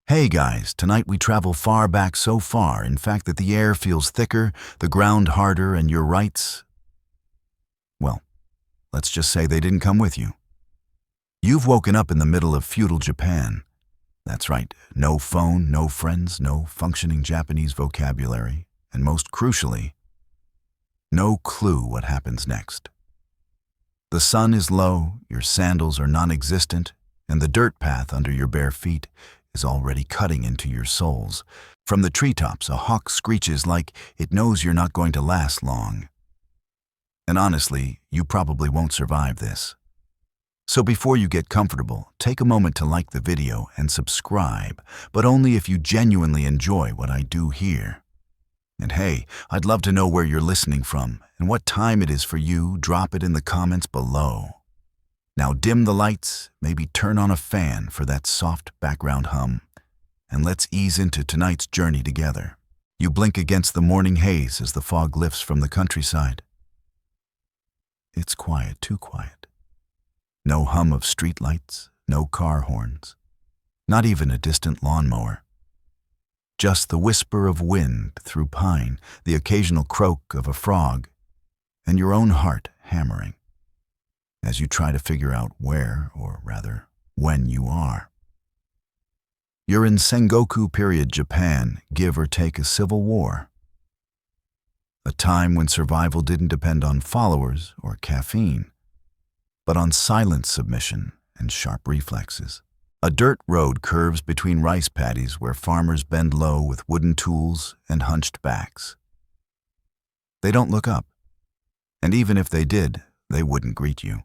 Hey guys, tonight we travel far back, so far, in fact, that the air feels thicker, the ground harder, and your rights, well, let's just say they didn't come with you. You've woken up in the middle of feudal Japan. That's right, no phone, no friends, no functioning Japanese vocabulary, and most crucially, no clue what happens next. The sun is low, your sandals are non-existent, and the dirt path under your bare feet is already cutting into your soles. From the treetops, a hawk screeches like it knows you're not going to last long. And honestly, you probably won't survive this. So before you get comfortable, take a moment to like the video and subscribe, but only if you genuinely enjoy what I do here. And hey, I'd love to know where you're listening from and what time it is for you. Drop it in the comments below. Now dim the lights, maybe turn on a fan for that soft background hum, and let's ease into tonight's journey together. You blink against the morning haze as the fog lifts from the countryside. It's quiet, too quiet. No hum of streetlights, no car horns, not even a distant lawnmower. Just the whisper of wind through pine, the occasional croak of a frog, and your own heart hammering as you try to figure out where, or rather, when you are. You're in Sengoku period Japan, give or take a civil war. A time when survival didn't depend on followers or caffeine, but on silent submission and sharp reflexes. A dirt road curves between rice paddies where farmers bend low with wooden tools and hunched backs. They don't look up, and even if they did, they wouldn't greet you.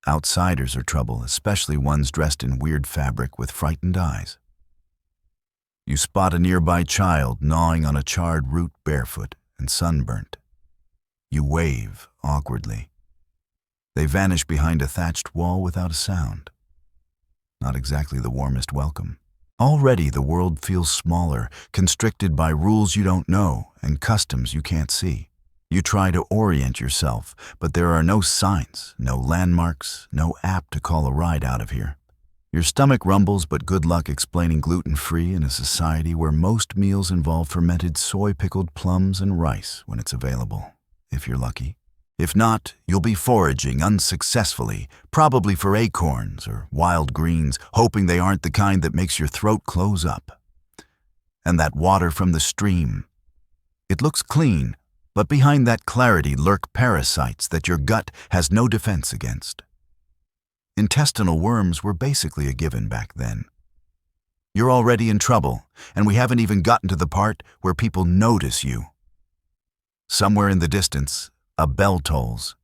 Outsiders are trouble, especially ones dressed in weird fabric with frightened eyes. You spot a nearby child gnawing on a charred root barefoot and sunburnt. You wave awkwardly. They vanish behind a thatched wall without a sound. Not exactly the warmest welcome. Already the world feels smaller, constricted by rules you don't know and customs you can't see. You try to orient yourself, but there are no signs, no landmarks, no app to call a ride out of here. Your stomach rumbles, but good luck explaining gluten-free in a society where most meals involve fermented soy-pickled plums and rice when it's available, if you're lucky. If not, you'll be foraging unsuccessfully, probably for acorns or wild greens, hoping they aren't the kind that makes your throat close up. And that water from the stream. It looks clean, but behind that clarity lurk parasites that your gut has no defense against. Intestinal worms were basically a given back then. You're already in trouble, and we haven't even gotten to the part where people notice you. Somewhere in the distance, a bell tolls.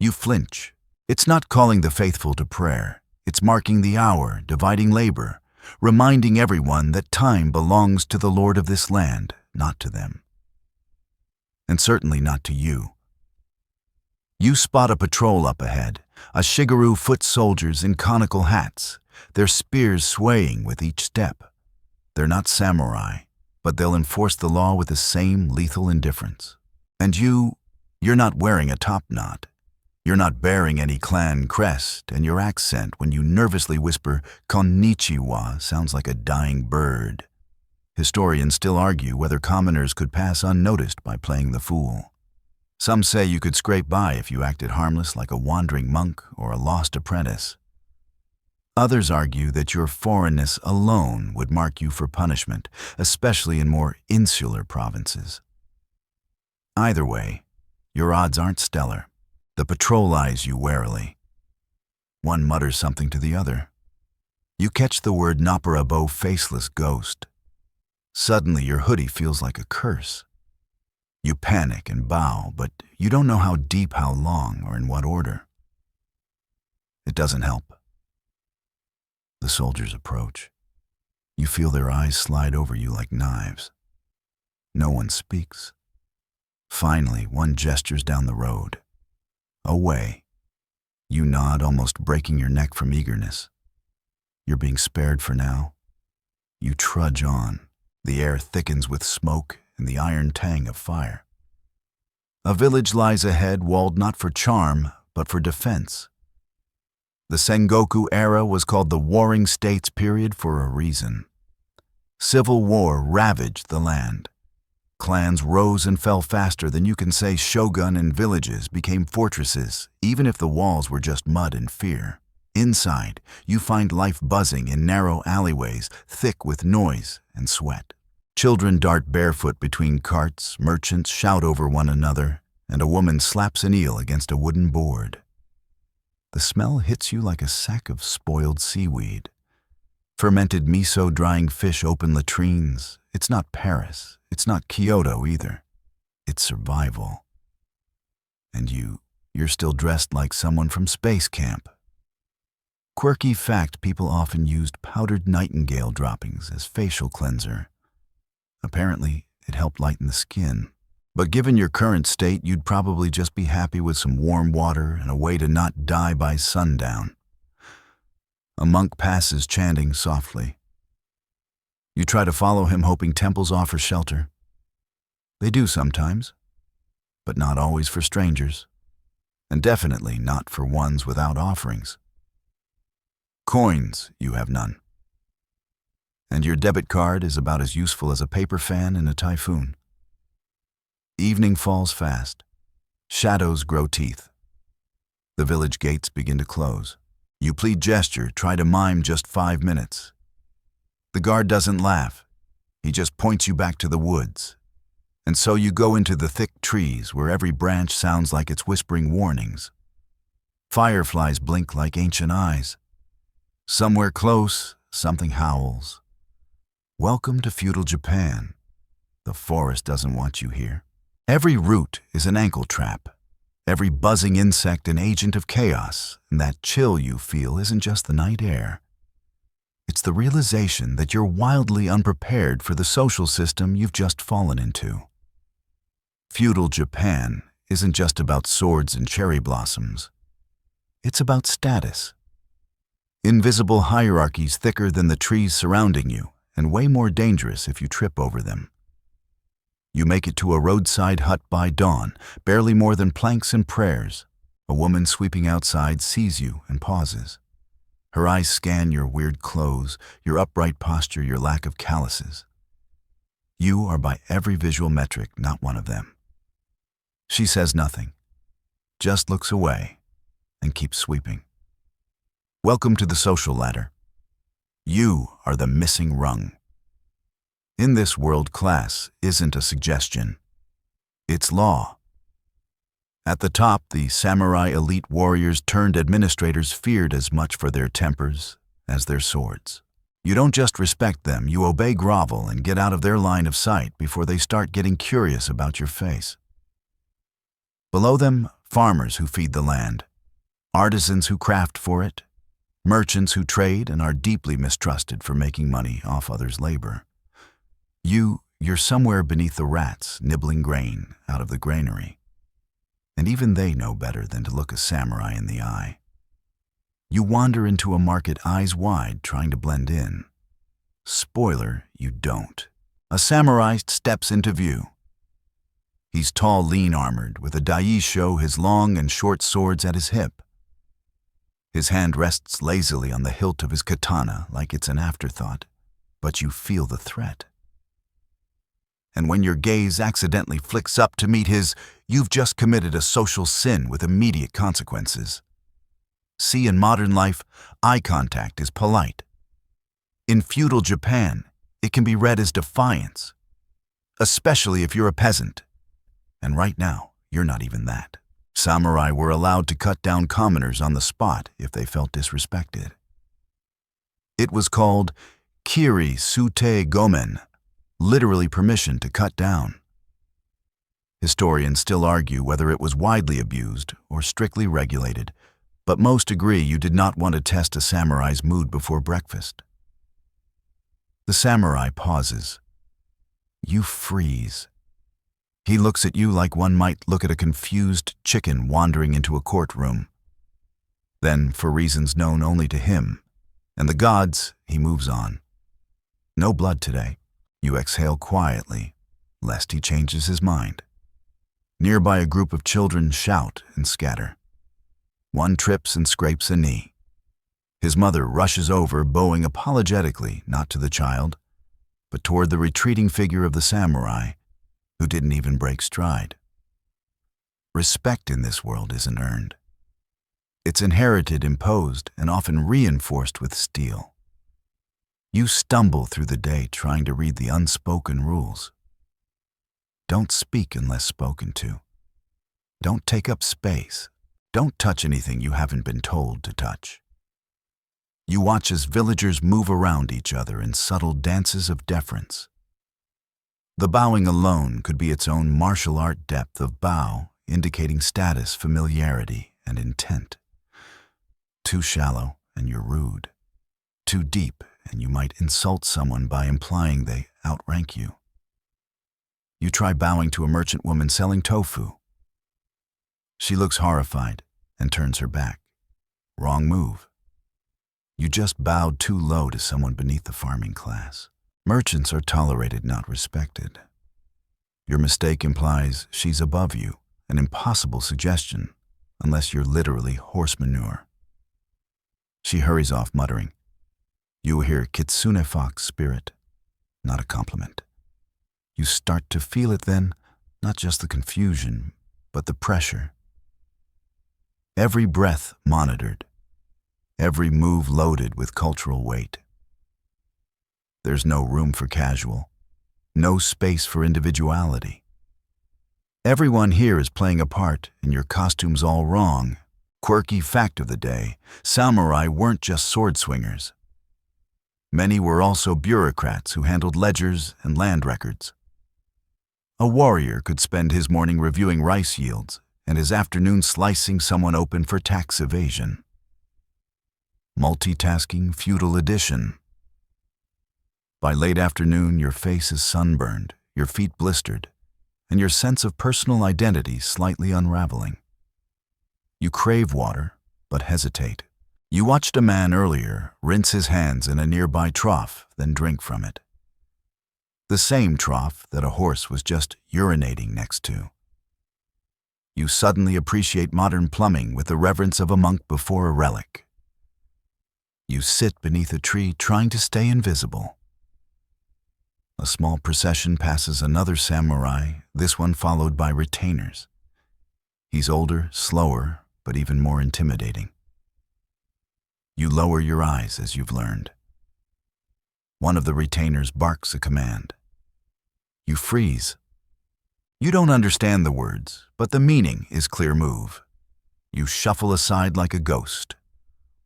You flinch. It's not calling the faithful to prayer. It's marking the hour, dividing labor, reminding everyone that time belongs to the Lord of this land, not to them. And certainly not to you. You spot a patrol up ahead, a Shigaroo foot soldiers in conical hats, their spears swaying with each step. They're not samurai, but they'll enforce the law with the same lethal indifference. And you're not wearing a top knot. You're not bearing any clan crest, and your accent when you nervously whisper "konnichiwa" sounds like a dying bird. Historians still argue whether commoners could pass unnoticed by playing the fool. Some say you could scrape by if you acted harmless like a wandering monk or a lost apprentice. Others argue that your foreignness alone would mark you for punishment, especially in more insular provinces. Either way, your odds aren't stellar. The patrol eyes you warily. One mutters something to the other. You catch the word "Naparabo," faceless ghost. Suddenly your hoodie feels like a curse. You panic and bow, but you don't know how deep, how long, or in what order. It doesn't help. The soldiers approach. You feel their eyes slide over you like knives. No one speaks. Finally, one gestures down the road. Away. You nod, almost breaking your neck from eagerness. You're being spared for now. You trudge on. The air thickens with smoke and the iron tang of fire. A village lies ahead, walled not for charm, but for defense. The Sengoku era was called the Warring States period for a reason. Civil war ravaged the land. Clans rose and fell faster than you can say shogun, and villages became fortresses, even if the walls were just mud and fear. Inside, you find life buzzing in narrow alleyways, thick with noise and sweat. Children dart barefoot between carts, merchants shout over one another, and a woman slaps an eel against a wooden board. The smell hits you like a sack of spoiled seaweed. Fermented miso drying fish open latrines. It's not Paris. It's not Kyoto either. It's survival. And you're still dressed like someone from space camp. Quirky fact, people often used powdered nightingale droppings as facial cleanser. Apparently, it helped lighten the skin. But given your current state, you'd probably just be happy with some warm water and a way to not die by sundown. A monk passes chanting softly. You try to follow him, hoping temples offer shelter. They do sometimes, but not always for strangers, and definitely not for ones without offerings. Coins, you have none. And your debit card is about as useful as a paper fan in a typhoon. Evening falls fast. Shadows grow teeth. The village gates begin to close. You plead gesture, try to mime just 5 minutes. The guard doesn't laugh. He just points you back to the woods. And so you go into the thick trees where every branch sounds like it's whispering warnings. Fireflies blink like ancient eyes. Somewhere close, something howls. Welcome to Feudal Japan. The forest doesn't want you here. Every root is an ankle trap. Every buzzing insect an agent of chaos, and that chill you feel isn't just the night air. It's the realization that you're wildly unprepared for the social system you've just fallen into. Feudal Japan isn't just about swords and cherry blossoms. It's about status. Invisible hierarchies thicker than the trees surrounding you, and way more dangerous if you trip over them. You make it to a roadside hut by dawn, barely more than planks and prayers. A woman sweeping outside sees you and pauses. Her eyes scan your weird clothes, your upright posture, your lack of calluses. You are by every visual metric not one of them. She says nothing, just looks away and keeps sweeping. Welcome to the social ladder. You are the missing rung. In this world, class isn't a suggestion. It's law. At the top, the samurai elite warriors turned administrators feared as much for their tempers as their swords. You don't just respect them, you obey, grovel, and get out of their line of sight before they start getting curious about your face. Below them, farmers who feed the land, artisans who craft for it, merchants who trade and are deeply mistrusted for making money off others' labor. You're somewhere beneath the rats nibbling grain out of the granary. And even they know better than to look a samurai in the eye. You wander into a market eyes wide trying to blend in. Spoiler, you don't. A samurai steps into view. He's tall, lean armored, with a daisho, his long and short swords at his hip. His hand rests lazily on the hilt of his katana like it's an afterthought, but you feel the threat. And when your gaze accidentally flicks up to meet his, you've just committed a social sin with immediate consequences. See, in modern life, eye contact is polite. In feudal Japan, it can be read as defiance, especially if you're a peasant. And right now, you're not even that. Samurai were allowed to cut down commoners on the spot if they felt disrespected. It was called kiri sute gomen, literally permission to cut down. Historians still argue whether it was widely abused or strictly regulated, but most agree you did not want to test a samurai's mood before breakfast. The samurai pauses. You freeze. He looks at you like one might look at a confused chicken wandering into a courtroom. Then, for reasons known only to him and the gods, he moves on. No blood today. You exhale quietly, lest he changes his mind. Nearby, a group of children shout and scatter. One trips and scrapes a knee. His mother rushes over, bowing apologetically, not to the child, but toward the retreating figure of the samurai, who didn't even break stride. Respect in this world isn't earned. It's inherited, imposed, and often reinforced with steel. You stumble through the day trying to read the unspoken rules. Don't speak unless spoken to. Don't take up space. Don't touch anything you haven't been told to touch. You watch as villagers move around each other in subtle dances of deference. The bowing alone could be its own martial art depth of bow, indicating status, familiarity, and intent. Too shallow, and you're rude. Too deep, and you might insult someone by implying they outrank you. You try bowing to a merchant woman selling tofu. She looks horrified and turns her back. Wrong move. You just bowed too low to someone beneath the farming class. Merchants are tolerated, not respected. Your mistake implies she's above you, an impossible suggestion, unless you're literally horse manure. She hurries off muttering. You hear kitsune fox spirit, not a compliment. You start to feel it then, not just the confusion, but the pressure. Every breath monitored, every move loaded with cultural weight. There's no room for casual, no space for individuality. Everyone here is playing a part, and your costume's all wrong. Quirky fact of the day, samurai weren't just sword swingers. Many were also bureaucrats who handled ledgers and land records. A warrior could spend his morning reviewing rice yields and his afternoon slicing someone open for tax evasion. Multitasking feudal edition. By late afternoon, your face is sunburned, your feet blistered, and your sense of personal identity slightly unraveling. You crave water, but hesitate. You watched a man earlier rinse his hands in a nearby trough, then drink from it. The same trough that a horse was just urinating next to. You suddenly appreciate modern plumbing with the reverence of a monk before a relic. You sit beneath a tree trying to stay invisible. A small procession passes another samurai, this one followed by retainers. He's older, slower, but even more intimidating. You lower your eyes as you've learned. One of the retainers barks a command. You freeze. You don't understand the words, but the meaning is clear move. You shuffle aside like a ghost.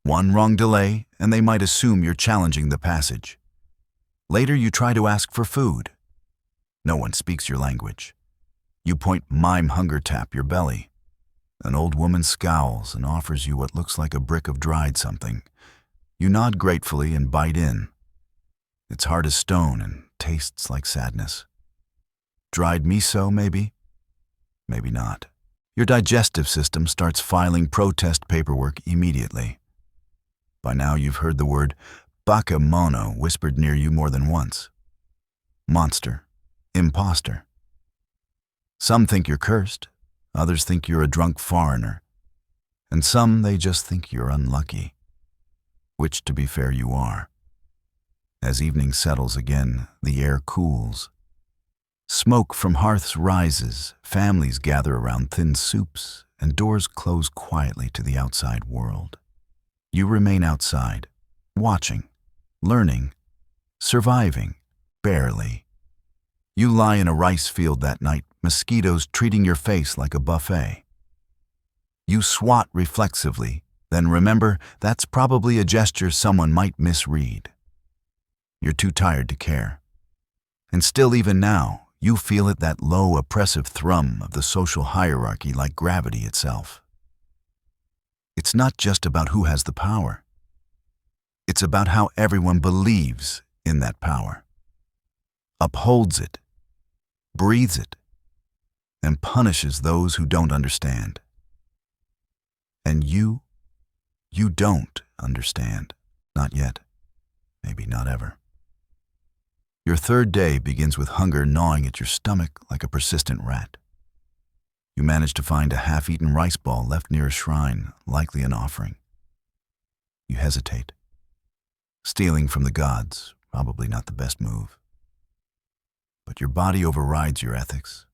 One wrong delay, and they might assume you're challenging the passage. Later, you try to ask for food. No one speaks your language. You point mime hunger tap your belly. An old woman scowls and offers you what looks like a brick of dried something. You nod gratefully and bite in. It's hard as stone and tastes like sadness. Dried miso, maybe? Maybe not. Your digestive system starts filing protest paperwork immediately. By now you've heard the word bakemono whispered near you more than once. Monster. Imposter. Some think you're cursed. Others think you're a drunk foreigner. And some, they just think you're unlucky. Which, to be fair, you are. As evening settles again, the air cools. Smoke from hearths rises, families gather around thin soups, and doors close quietly to the outside world. You remain outside, watching, learning, surviving, barely. You lie in a rice field that night, mosquitoes treating your face like a buffet. You swat reflexively, then remember that's probably a gesture someone might misread. You're too tired to care. And still even now, you feel it, that low, oppressive thrum of the social hierarchy like gravity itself. It's not just about who has the power. It's about how everyone believes in that power, upholds it, breathes it, and punishes those who don't understand. And you don't understand. Not yet. Maybe not ever. Your third day begins with hunger gnawing at your stomach like a persistent rat. You manage to find a half-eaten rice ball left near a shrine, likely an offering. You hesitate. Stealing from the gods, probably not the best move. But your body overrides your ethics.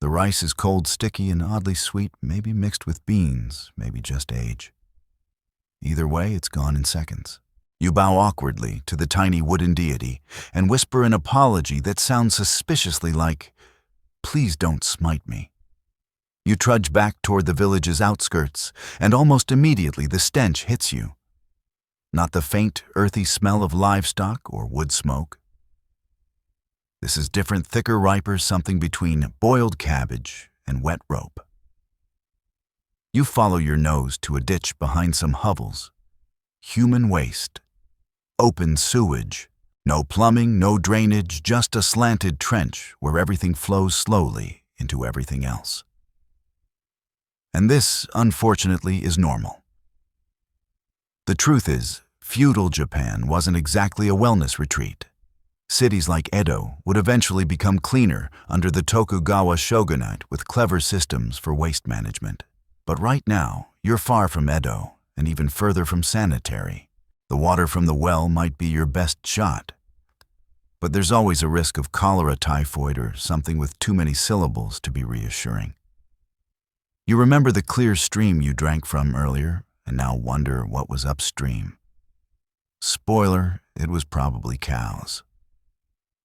The rice is cold, sticky, and oddly sweet, maybe mixed with beans, maybe just age. Either way, it's gone in seconds. You bow awkwardly to the tiny wooden deity and whisper an apology that sounds suspiciously like, "Please don't smite me." You trudge back toward the village's outskirts, and almost immediately the stench hits you. Not the faint, earthy smell of livestock or wood smoke. This is different, thicker, riper, something between boiled cabbage and wet rope. You follow your nose to a ditch behind some hovels. Human waste. Open sewage. No plumbing, no drainage, just a slanted trench where everything flows slowly into everything else. And this, unfortunately, is normal. The truth is, feudal Japan wasn't exactly a wellness retreat. Cities like Edo would eventually become cleaner under the Tokugawa shogunate with clever systems for waste management. But right now, you're far from Edo and even further from sanitary. The water from the well might be your best shot. But there's always a risk of cholera, typhoid, or something with too many syllables to be reassuring. You remember the clear stream you drank from earlier and now wonder what was upstream. Spoiler, it was probably cows.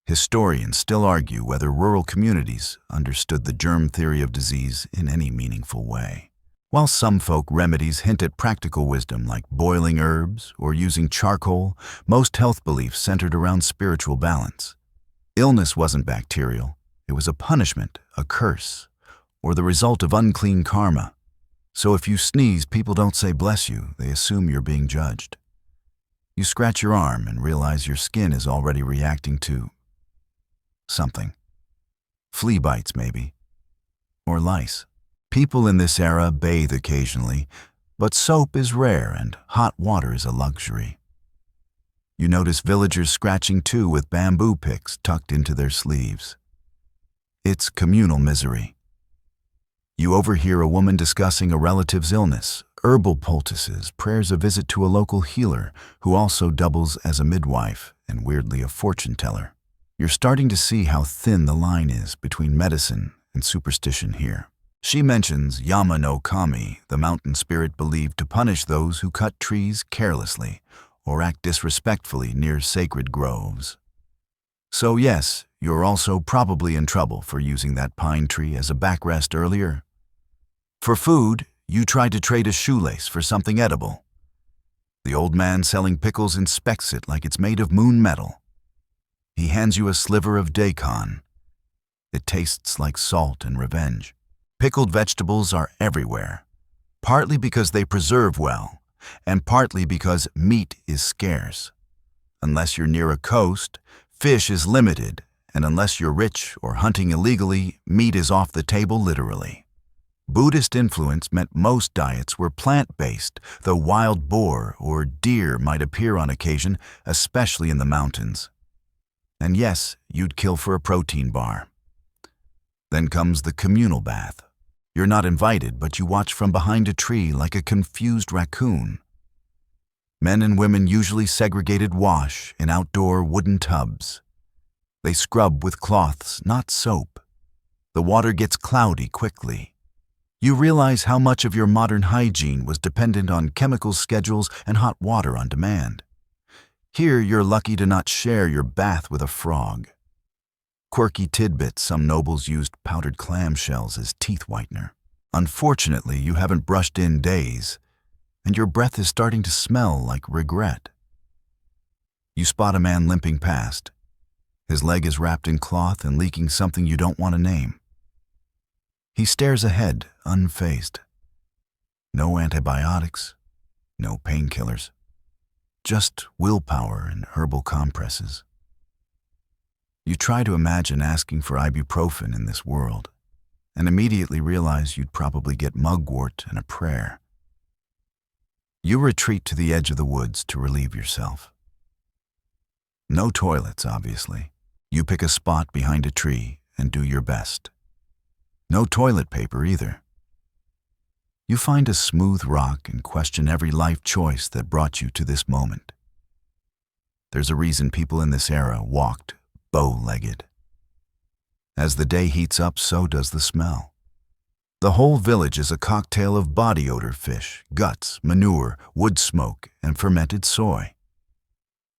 Historians still argue whether rural communities understood the germ theory of disease in any meaningful way. While some folk remedies hint at practical wisdom like boiling herbs or using charcoal, most health beliefs centered around spiritual balance. Illness wasn't bacterial. It was a punishment, a curse, or the result of unclean karma. So if you sneeze, people don't say bless you, they assume you're being judged. You scratch your arm and realize your skin is already reacting to something. Flea bites, maybe. Or lice. People in this era bathe occasionally, but soap is rare and hot water is a luxury. You notice villagers scratching too with bamboo picks tucked into their sleeves. It's communal misery. You overhear a woman discussing a relative's illness, herbal poultices, prayers, a visit to a local healer who also doubles as a midwife and weirdly a fortune teller. You're starting to see how thin the line is between medicine and superstition here. She mentions Yama no Kami, the mountain spirit believed to punish those who cut trees carelessly or act disrespectfully near sacred groves. So yes, you're also probably in trouble for using that pine tree as a backrest earlier. For food, you tried to trade a shoelace for something edible. The old man selling pickles inspects it like it's made of moon metal. He hands you a sliver of daikon. It tastes like salt and revenge. Pickled vegetables are everywhere, partly because they preserve well, and partly because meat is scarce. Unless you're near a coast, fish is limited, and unless you're rich or hunting illegally, meat is off the table literally. Buddhist influence meant most diets were plant-based, though wild boar or deer might appear on occasion, especially in the mountains. And yes, you'd kill for a protein bar. Then comes the communal bath. You're not invited, but you watch from behind a tree like a confused raccoon. Men and women usually segregated wash in outdoor wooden tubs. They scrub with cloths, not soap. The water gets cloudy quickly. You realize how much of your modern hygiene was dependent on chemical schedules and hot water on demand. Here, you're lucky to not share your bath with a frog. Quirky tidbits, some nobles used powdered clamshells as teeth whitener. Unfortunately, you haven't brushed in days, and your breath is starting to smell like regret. You spot a man limping past. His leg is wrapped in cloth and leaking something you don't want to name. He stares ahead, unfazed. No antibiotics, no painkillers, just willpower and herbal compresses. You try to imagine asking for ibuprofen in this world, and immediately realize you'd probably get mugwort and a prayer. You retreat to the edge of the woods to relieve yourself. No toilets, obviously. You pick a spot behind a tree and do your best. No toilet paper either. You find a smooth rock and question every life choice that brought you to this moment. There's a reason people in this era walked bow-legged. As the day heats up, so does the smell. The whole village is a cocktail of body odor fish, guts, manure, wood smoke, and fermented soy.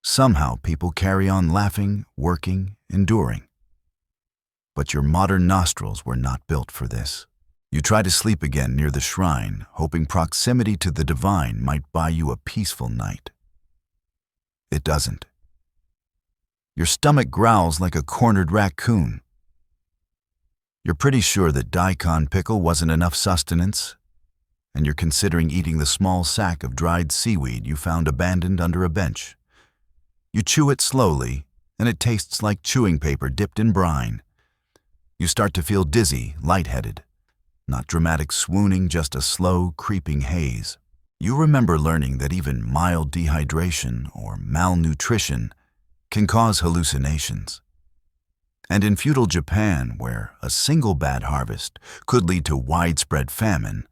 Somehow people carry on laughing, working, enduring. But your modern nostrils were not built for this. You try to sleep again near the shrine, hoping proximity to the divine might buy you a peaceful night. It doesn't. Your stomach growls like a cornered raccoon. You're pretty sure that daikon pickle wasn't enough sustenance, and you're considering eating the small sack of dried seaweed you found abandoned under a bench. You chew it slowly, and it tastes like chewing paper dipped in brine. You start to feel dizzy, lightheaded. Not dramatic swooning, just a slow, creeping haze. You remember learning that even mild dehydration or malnutrition can cause hallucinations. And in feudal Japan, where a single bad harvest could lead to widespread famine,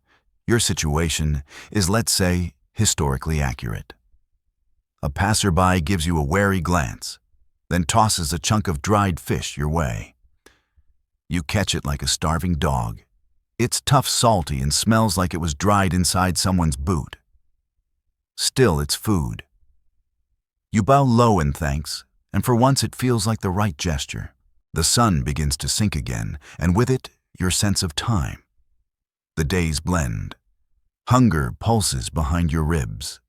your situation is, let's say, historically accurate. A passerby gives you a wary glance, then tosses a chunk of dried fish your way. You catch it like a starving dog. It's tough, salty, and smells like it was dried inside someone's boot. Still, it's food. You bow low in thanks, and for once it feels like the right gesture. The sun begins to sink again, and with it, your sense of time. The days blend. Hunger pulses behind your ribs.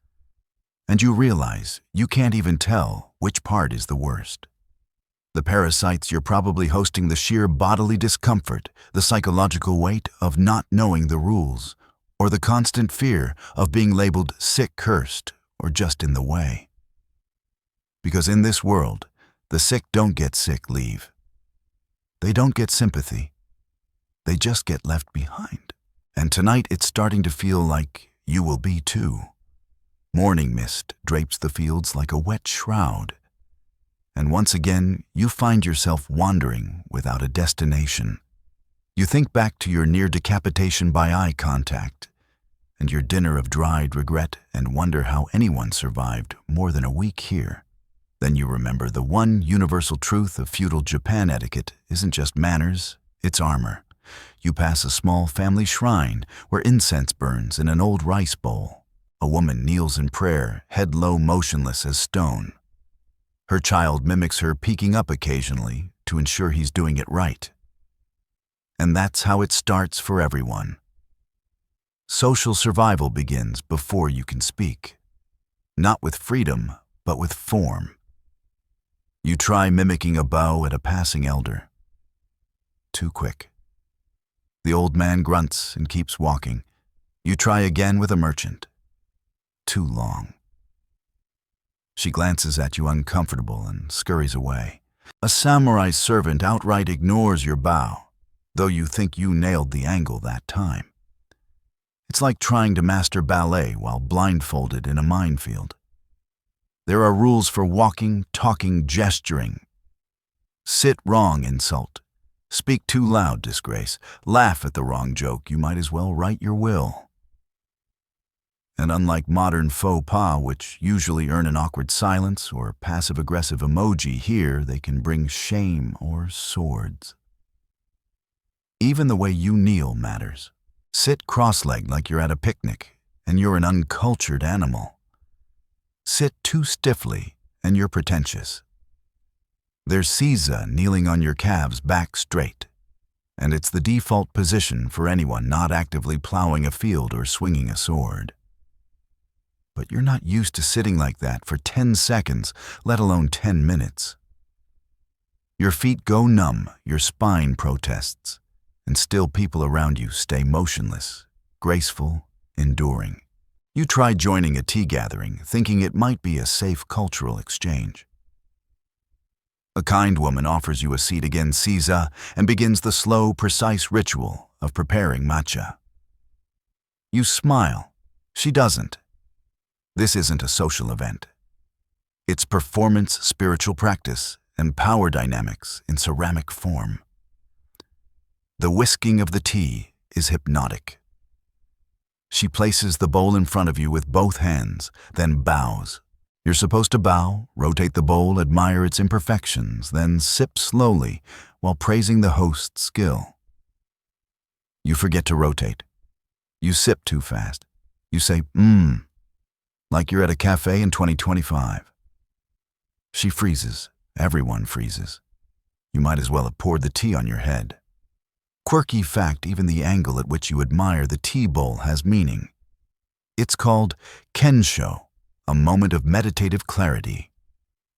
And you realize you can't even tell which part is the worst. The parasites you're probably hosting, the sheer bodily discomfort, the psychological weight of not knowing the rules, or the constant fear of being labeled sick, cursed, or just in the way. Because in this world, the sick don't get sick leave. They don't get sympathy. They just get left behind. And tonight it's starting to feel like you will be too. Morning mist drapes the fields like a wet shroud. And once again, you find yourself wandering without a destination. You think back to your near decapitation by eye contact, and your dinner of dried regret, and wonder how anyone survived more than a week here. Then you remember the one universal truth of feudal Japan etiquette isn't just manners, it's armor. You pass a small family shrine where incense burns in an old rice bowl. A woman kneels in prayer, head low, motionless as stone. Her child mimics her, peeking up occasionally to ensure he's doing it right. And that's how it starts for everyone. Social survival begins before you can speak. Not with freedom, but with form. You try mimicking a bow at a passing elder. Too quick. The old man grunts and keeps walking. You try again with a merchant. Too long. She glances at you uncomfortable and scurries away. A samurai servant outright ignores your bow, though you think you nailed the angle that time. It's like trying to master ballet while blindfolded in a minefield. There are rules for walking, talking, gesturing. Sit wrong, insult. Speak too loud, disgrace. Laugh at the wrong joke, you might as well write your will. And unlike modern faux pas, which usually earn an awkward silence or passive-aggressive emoji, here they can bring shame or swords. Even the way you kneel matters. Sit cross-legged like you're at a picnic, and you're an uncultured animal. Sit too stiffly, and you're pretentious. There's seiza kneeling on your calves back straight, and it's the default position for anyone not actively plowing a field or swinging a sword. But you're not used to sitting like that for 10 seconds, let alone 10 minutes. Your feet go numb, your spine protests, and still people around you stay motionless, graceful, enduring. You try joining a tea gathering, thinking it might be a safe cultural exchange. A kind woman offers you a seat again, seiza, and begins the slow, precise ritual of preparing matcha. You smile. She doesn't. This isn't a social event. It's performance, spiritual practice, and power dynamics in ceramic form. The whisking of the tea is hypnotic. She places the bowl in front of you with both hands, then bows. You're supposed to bow, rotate the bowl, admire its imperfections, then sip slowly while praising the host's skill. You forget to rotate. You sip too fast. You say, like you're at a cafe in 2025. She freezes. Everyone freezes. You might as well have poured the tea on your head. Quirky fact, even the angle at which you admire the tea bowl has meaning. It's called kensho, a moment of meditative clarity.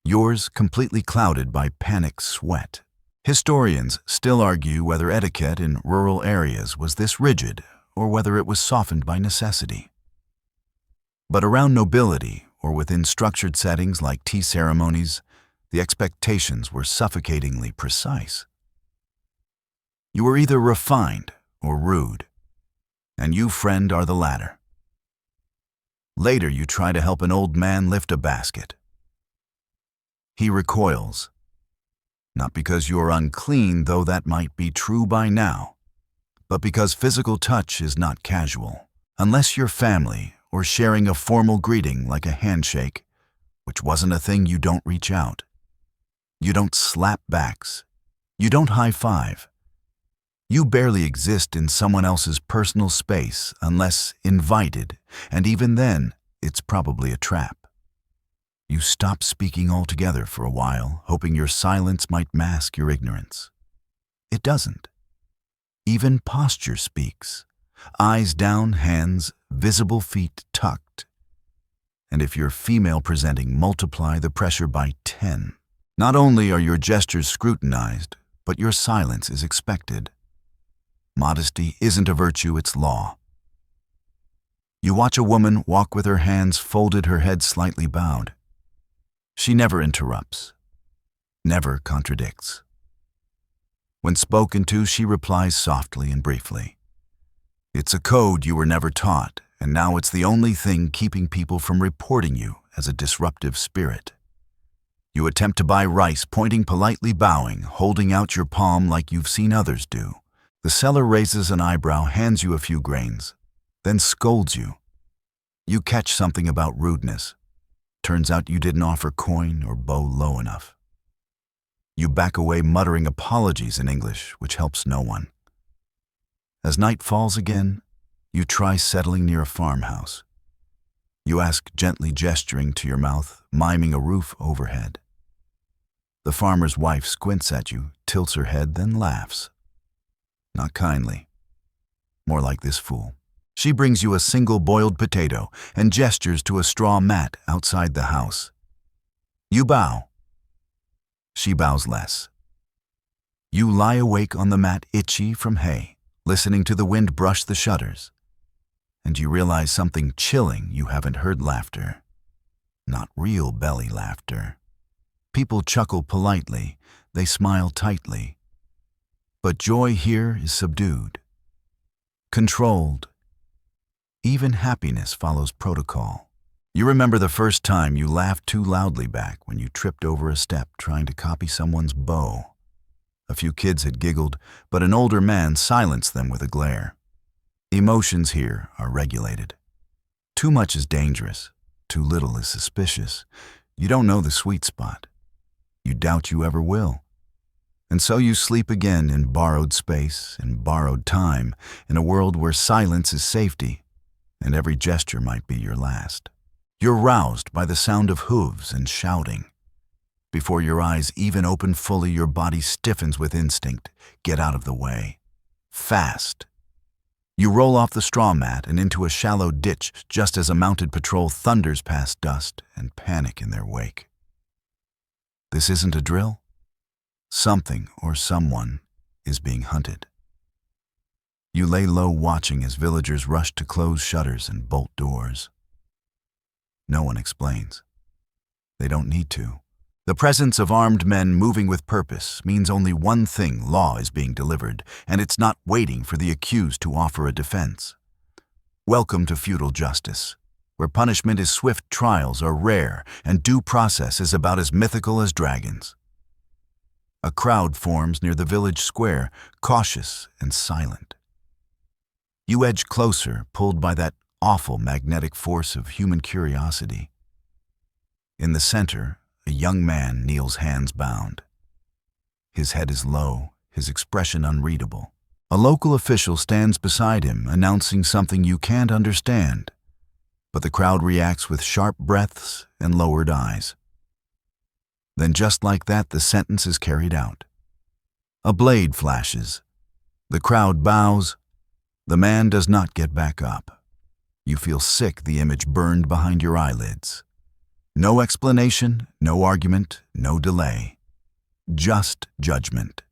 Yours completely clouded by panic sweat. Historians still argue whether etiquette in rural areas was this rigid or whether it was softened by necessity. But around nobility, or within structured settings like tea ceremonies, the expectations were suffocatingly precise. You were either refined or rude, and you, friend, are the latter. Later, you try to help an old man lift a basket. He recoils, not because you're unclean, though that might be true by now, but because physical touch is not casual, unless you're family or sharing a formal greeting like a handshake, which wasn't a thing. You don't reach out. You don't slap backs. You don't high-five. You barely exist in someone else's personal space unless invited, and even then, it's probably a trap. You stop speaking altogether for a while, hoping your silence might mask your ignorance. It doesn't. Even posture speaks. Eyes down, hands, visible feet tucked. And if you're female-presenting, multiply the pressure by 10. Not only are your gestures scrutinized, but your silence is expected. Modesty isn't a virtue, it's law. You watch a woman walk with her hands folded, her head slightly bowed. She never interrupts, never contradicts. When spoken to, she replies softly and briefly. It's a code you were never taught, and now it's the only thing keeping people from reporting you as a disruptive spirit. You attempt to buy rice, pointing, politely bowing, holding out your palm like you've seen others do. The seller raises an eyebrow, hands you a few grains, then scolds you. You catch something about rudeness. Turns out you didn't offer coin or bow low enough. You back away muttering apologies in English, which helps no one. As night falls again, you try settling near a farmhouse. You ask, gently gesturing to your mouth, miming a roof overhead. The farmer's wife squints at you, tilts her head, then laughs. Not kindly. More like this fool. She brings you a single boiled potato and gestures to a straw mat outside the house. You bow. She bows less. You lie awake on the mat, itchy from hay, listening to the wind brush the shutters. And you realize something chilling. You haven't heard laughter. Not real belly laughter. People chuckle politely. They smile tightly. But joy here is subdued, controlled. Even happiness follows protocol. You remember the first time you laughed too loudly back when you tripped over a step trying to copy someone's bow. A few kids had giggled, but an older man silenced them with a glare. Emotions here are regulated. Too much is dangerous. Too little is suspicious. You don't know the sweet spot. You doubt you ever will. And so you sleep again in borrowed space, in borrowed time, in a world where silence is safety, and every gesture might be your last. You're roused by the sound of hooves and shouting. Before your eyes even open fully, your body stiffens with instinct. Get out of the way. Fast. You roll off the straw mat and into a shallow ditch just as a mounted patrol thunders past dust and panic in their wake. This isn't a drill. Something or someone is being hunted. You lay low watching as villagers rush to close shutters and bolt doors. No one explains. They don't need to. The presence of armed men moving with purpose means only one thing: law is being delivered, and it's not waiting for the accused to offer a defense. Welcome to feudal justice, where punishment is swift, trials are rare, and due process is about as mythical as dragons. A crowd forms near the village square, cautious and silent. You edge closer, pulled by that awful magnetic force of human curiosity. In the center, a young man kneels hands bound. His head is low, his expression unreadable. A local official stands beside him, announcing something you can't understand, but the crowd reacts with sharp breaths and lowered eyes. Then just like that, the sentence is carried out. A blade flashes. The crowd bows. The man does not get back up. You feel sick, the image burned behind your eyelids. No explanation, no argument, no delay. Just judgment.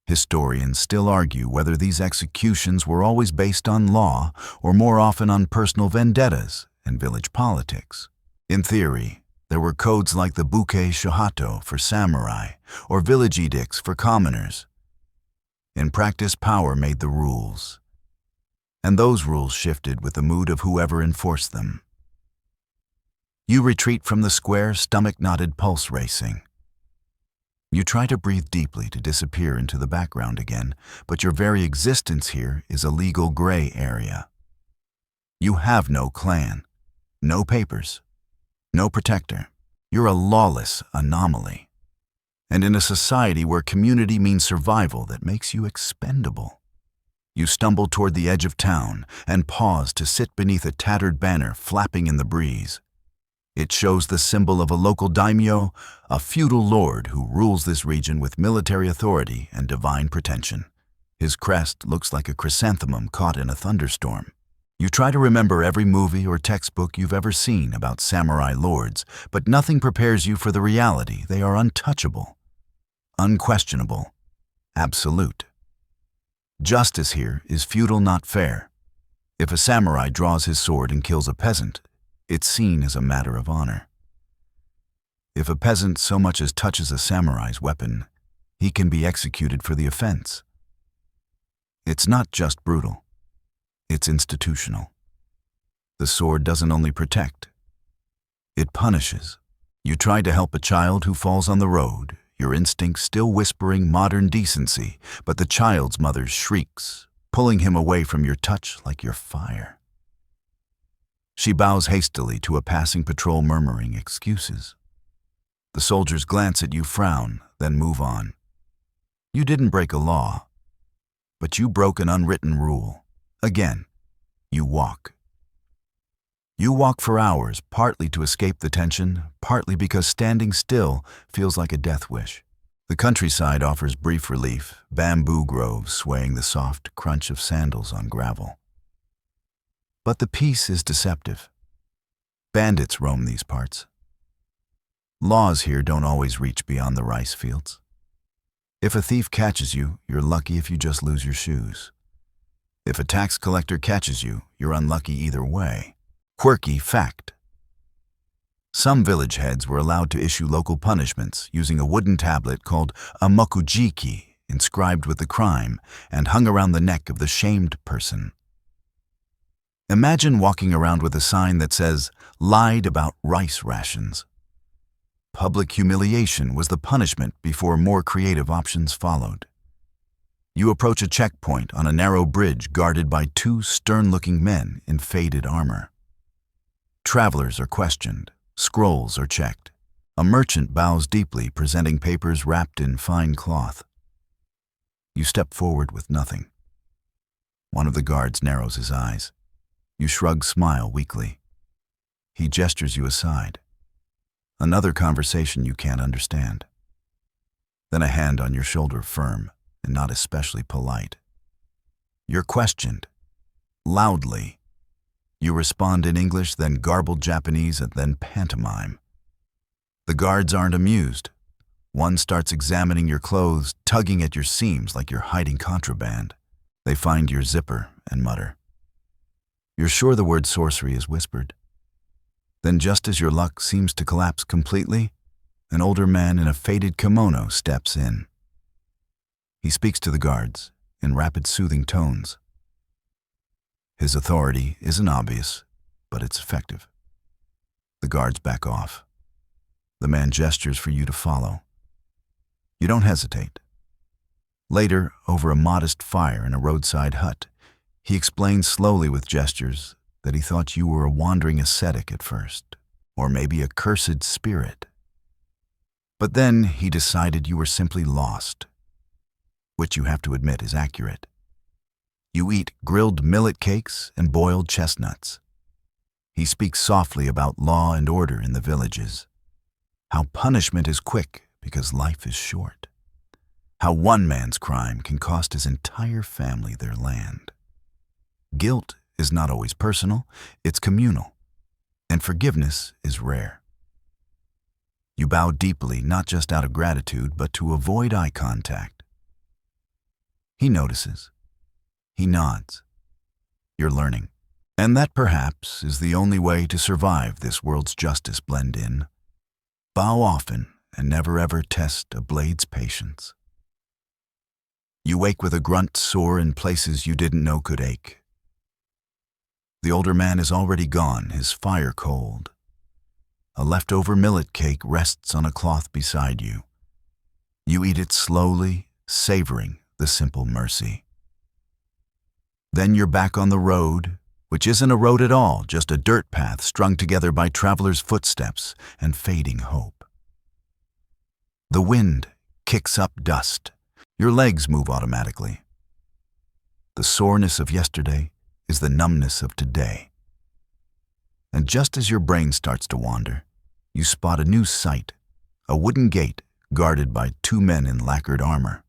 Historians still argue whether these executions were always based on law or more often on personal vendettas and village politics. In theory, there were codes like the buke shohato for samurai or village edicts for commoners. In practice, power made the rules, and those rules shifted with the mood of whoever enforced them. You retreat from the square, stomach knotted, pulse racing. You try to breathe deeply to disappear into the background again, but your very existence here is a legal gray area. You have no clan, no papers, no protector. You're a lawless anomaly. And in a society where community means survival, that makes you expendable. You stumble toward the edge of town and pause to sit beneath a tattered banner flapping in the breeze. It shows the symbol of a local daimyo, a feudal lord who rules this region with military authority and divine pretension. His crest looks like a chrysanthemum caught in a thunderstorm. You try to remember every movie or textbook you've ever seen about samurai lords, but nothing prepares you for the reality. They are untouchable, unquestionable, absolute. Justice here is feudal, not fair. If a samurai draws his sword and kills a peasant, it's seen as a matter of honor. If a peasant so much as touches a samurai's weapon, he can be executed for the offense. It's not just brutal. It's institutional. The sword doesn't only protect, it punishes. You try to help a child who falls on the road, your instincts still whispering modern decency, but the child's mother shrieks, pulling him away from your touch like your fire. She bows hastily to a passing patrol, murmuring excuses. The soldiers glance at you, frown, then move on. You didn't break a law, but you broke an unwritten rule. Again, you walk. You walk for hours, partly to escape the tension, partly because standing still feels like a death wish. The countryside offers brief relief, bamboo groves swaying the soft crunch of sandals on gravel. But the peace is deceptive. Bandits roam these parts. Laws here don't always reach beyond the rice fields. If a thief catches you, you're lucky if you just lose your shoes. If a tax collector catches you, you're unlucky either way. Quirky fact. Some village heads were allowed to issue local punishments using a wooden tablet called a mokujiki, inscribed with the crime and hung around the neck of the shamed person. Imagine walking around with a sign that says, "Lied about rice rations." Public humiliation was the punishment before more creative options followed. You approach a checkpoint on a narrow bridge guarded by two stern-looking men in faded armor. Travelers are questioned, scrolls are checked. A merchant bows deeply, presenting papers wrapped in fine cloth. You step forward with nothing. One of the guards narrows his eyes. You shrug, smile weakly. He gestures you aside. Another conversation you can't understand. Then a hand on your shoulder, firm and not especially polite. You're questioned, loudly. You respond in English, then garbled Japanese, and then pantomime. The guards aren't amused. One starts examining your clothes, tugging at your seams like you're hiding contraband. They find your zipper and mutter. You're sure the word sorcery is whispered. Then, just as your luck seems to collapse completely, an older man in a faded kimono steps in. He speaks to the guards in rapid, soothing tones. His authority isn't obvious, but it's effective. The guards back off. The man gestures for you to follow. You don't hesitate. Later, over a modest fire in a roadside hut, he explains slowly with gestures that he thought you were a wandering ascetic at first, or maybe a cursed spirit. But then he decided you were simply lost, which you have to admit is accurate. You eat grilled millet cakes and boiled chestnuts. He speaks softly about law and order in the villages, how punishment is quick because life is short, how one man's crime can cost his entire family their land. Guilt is not always personal, it's communal, and forgiveness is rare. You bow deeply, not just out of gratitude, but to avoid eye contact. He notices. He nods. You're learning. And that perhaps is the only way to survive this world's justice blend-in. Bow often and never ever test a blade's patience. You wake with a grunt sore in places you didn't know could ache. The older man is already gone, his fire cold. A leftover millet cake rests on a cloth beside you. You eat it slowly, savoring the simple mercy. Then you're back on the road, which isn't a road at all, just a dirt path strung together by travelers' footsteps and fading hope. The wind kicks up dust. Your legs move automatically. The soreness of yesterday is the numbness of today. And just as your brain starts to wander, you spot a new sight, a wooden gate guarded by two men in lacquered armor.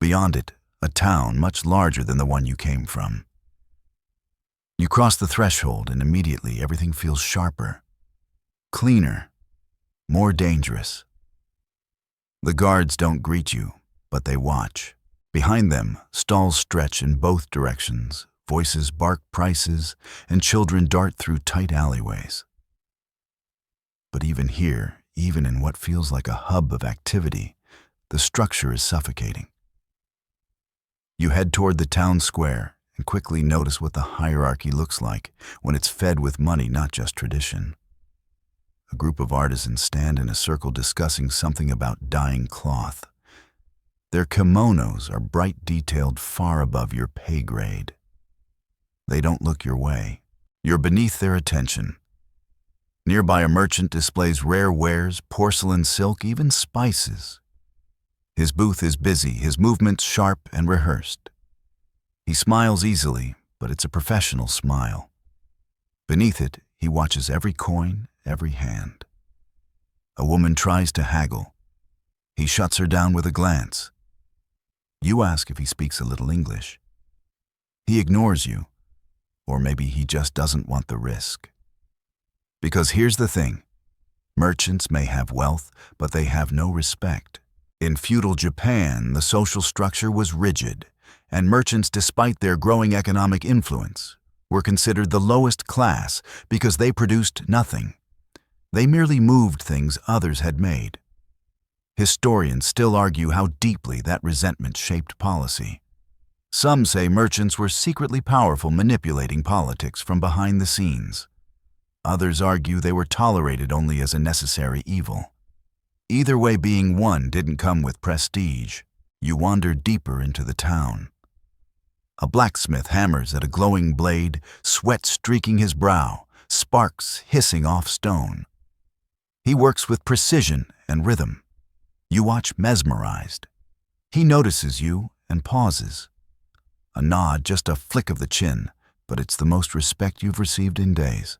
Beyond it, a town much larger than the one you came from. You cross the threshold and immediately everything feels sharper, cleaner, more dangerous. The guards don't greet you, but they watch. Behind them, stalls stretch in both directions, voices bark prices, and children dart through tight alleyways. But even here, even in what feels like a hub of activity, the structure is suffocating. You head toward the town square and quickly notice what the hierarchy looks like when it's fed with money, not just tradition. A group of artisans stand in a circle discussing something about dyeing cloth. Their kimonos are bright detailed far above your pay grade. They don't look your way. You're beneath their attention. Nearby, a merchant displays rare wares, porcelain, silk, even spices. His booth is busy, his movements sharp and rehearsed. He smiles easily, but it's a professional smile. Beneath it, he watches every coin, every hand. A woman tries to haggle. He shuts her down with a glance. You ask if he speaks a little English. He ignores you, or maybe he just doesn't want the risk. Because here's the thing, merchants may have wealth, but they have no respect. In feudal Japan, the social structure was rigid, and merchants, despite their growing economic influence, were considered the lowest class because they produced nothing. They merely moved things others had made. Historians still argue how deeply that resentment shaped policy. Some say merchants were secretly powerful, manipulating politics from behind the scenes. Others argue they were tolerated only as a necessary evil. Either way, being one didn't come with prestige. You wander deeper into the town. A blacksmith hammers at a glowing blade, sweat streaking his brow, sparks hissing off stone. He works with precision and rhythm. You watch mesmerized. He notices you and pauses. A nod, just a flick of the chin, but it's the most respect you've received in days.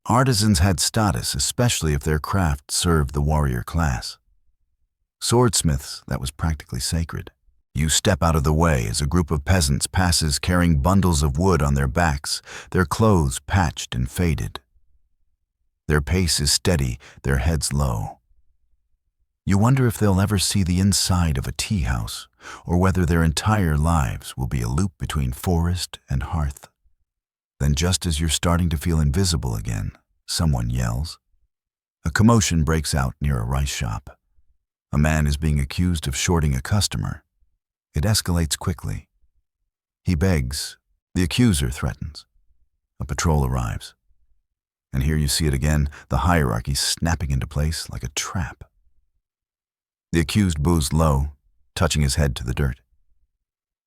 Artisans had status, especially if their craft served the warrior class. Swordsmiths, that was practically sacred. You step out of the way as a group of peasants passes carrying bundles of wood on their backs, their clothes patched and faded. Their pace is steady, their heads low. You wonder if they'll ever see the inside of a tea house, or whether their entire lives will be a loop between forest and hearth. Then, just as you're starting to feel invisible again, someone yells. A commotion breaks out near a rice shop. A man is being accused of shorting a customer. It escalates quickly. He begs. The accuser threatens. A patrol arrives. And here you see it again, the hierarchy snapping into place like a trap. The accused bows low, touching his head to the dirt.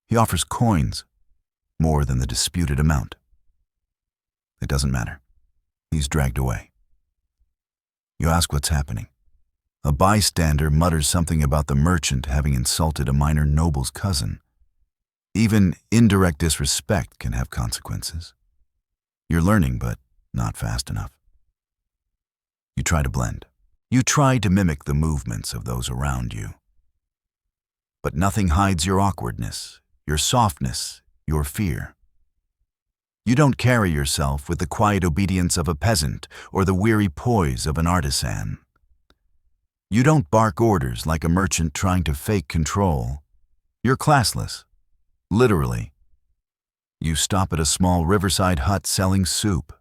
He offers coins, more than the disputed amount. It doesn't matter. He's dragged away. You ask what's happening. A bystander mutters something about the merchant having insulted a minor noble's cousin. Even indirect disrespect can have consequences. You're learning, but not fast enough. You try to blend. You try to mimic the movements of those around you. But nothing hides your awkwardness, your softness, your fear. You don't carry yourself with the quiet obedience of a peasant or the weary poise of an artisan. You don't bark orders like a merchant trying to fake control. You're classless, literally. You stop at a small riverside hut selling soup.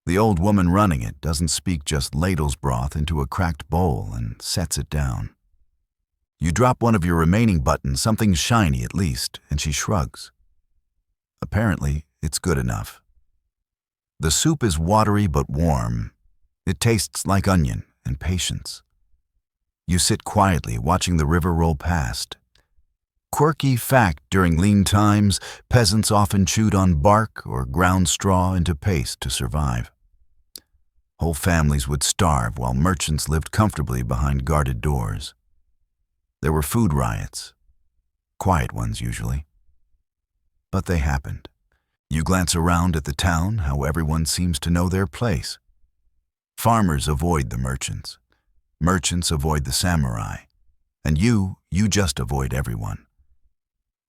The old woman running it doesn't speak, just ladles broth into a cracked bowl and sets it down. You drop one of your remaining buttons, something shiny at least, and she shrugs. Apparently, it's good enough. The soup is watery but warm. It tastes like onion and patience. You sit quietly watching the river roll past. Quirky fact: during lean times, peasants often chewed on bark or ground straw into paste to survive. Whole families would starve while merchants lived comfortably behind guarded doors. There were food riots, quiet ones usually, but they happened. You glance around at the town, how everyone seems to know their place. Farmers avoid the merchants. Merchants avoid the samurai. And you just avoid everyone.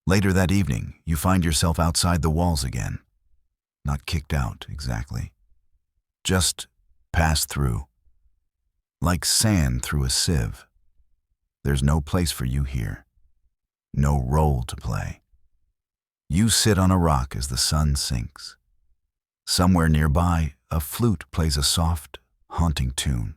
Later that evening, you find yourself outside the walls again. Not kicked out, exactly. Just passed through. Like sand through a sieve. There's no place for you here. No role to play. You sit on a rock as the sun sinks. Somewhere nearby, a flute plays a soft, haunting tune.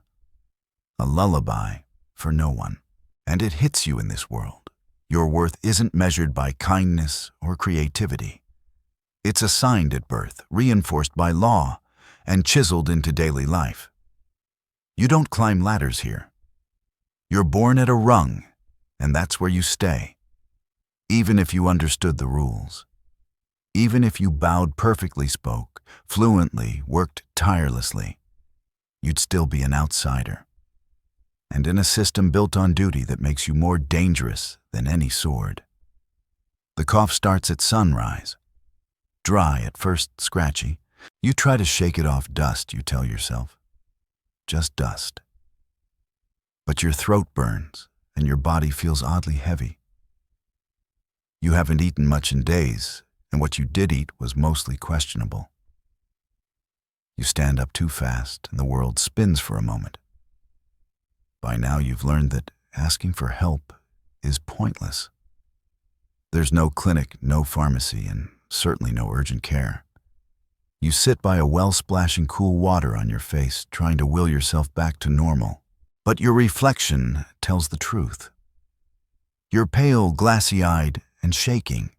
A lullaby for no one. And it hits you in this world. Your worth isn't measured by kindness or creativity. It's assigned at birth, reinforced by law, and chiseled into daily life. You don't climb ladders here. You're born at a rung, and that's where you stay. Even if you understood the rules. Even if you bowed perfectly, spoke fluently, worked tirelessly, you'd still be an outsider. And in a system built on duty that makes you more dangerous than any sword. The cough starts at sunrise. Dry, at first scratchy. You try to shake it off. Dust, you tell yourself. Just dust. But your throat burns, and your body feels oddly heavy. You haven't eaten much in days, and what you did eat was mostly questionable. You stand up too fast, and the world spins for a moment. By now you've learned that asking for help is pointless. There's no clinic, no pharmacy, and certainly no urgent care. You sit by a well splashing cool water on your face, trying to will yourself back to normal. But your reflection tells the truth. You're pale, glassy-eyed, and shaking.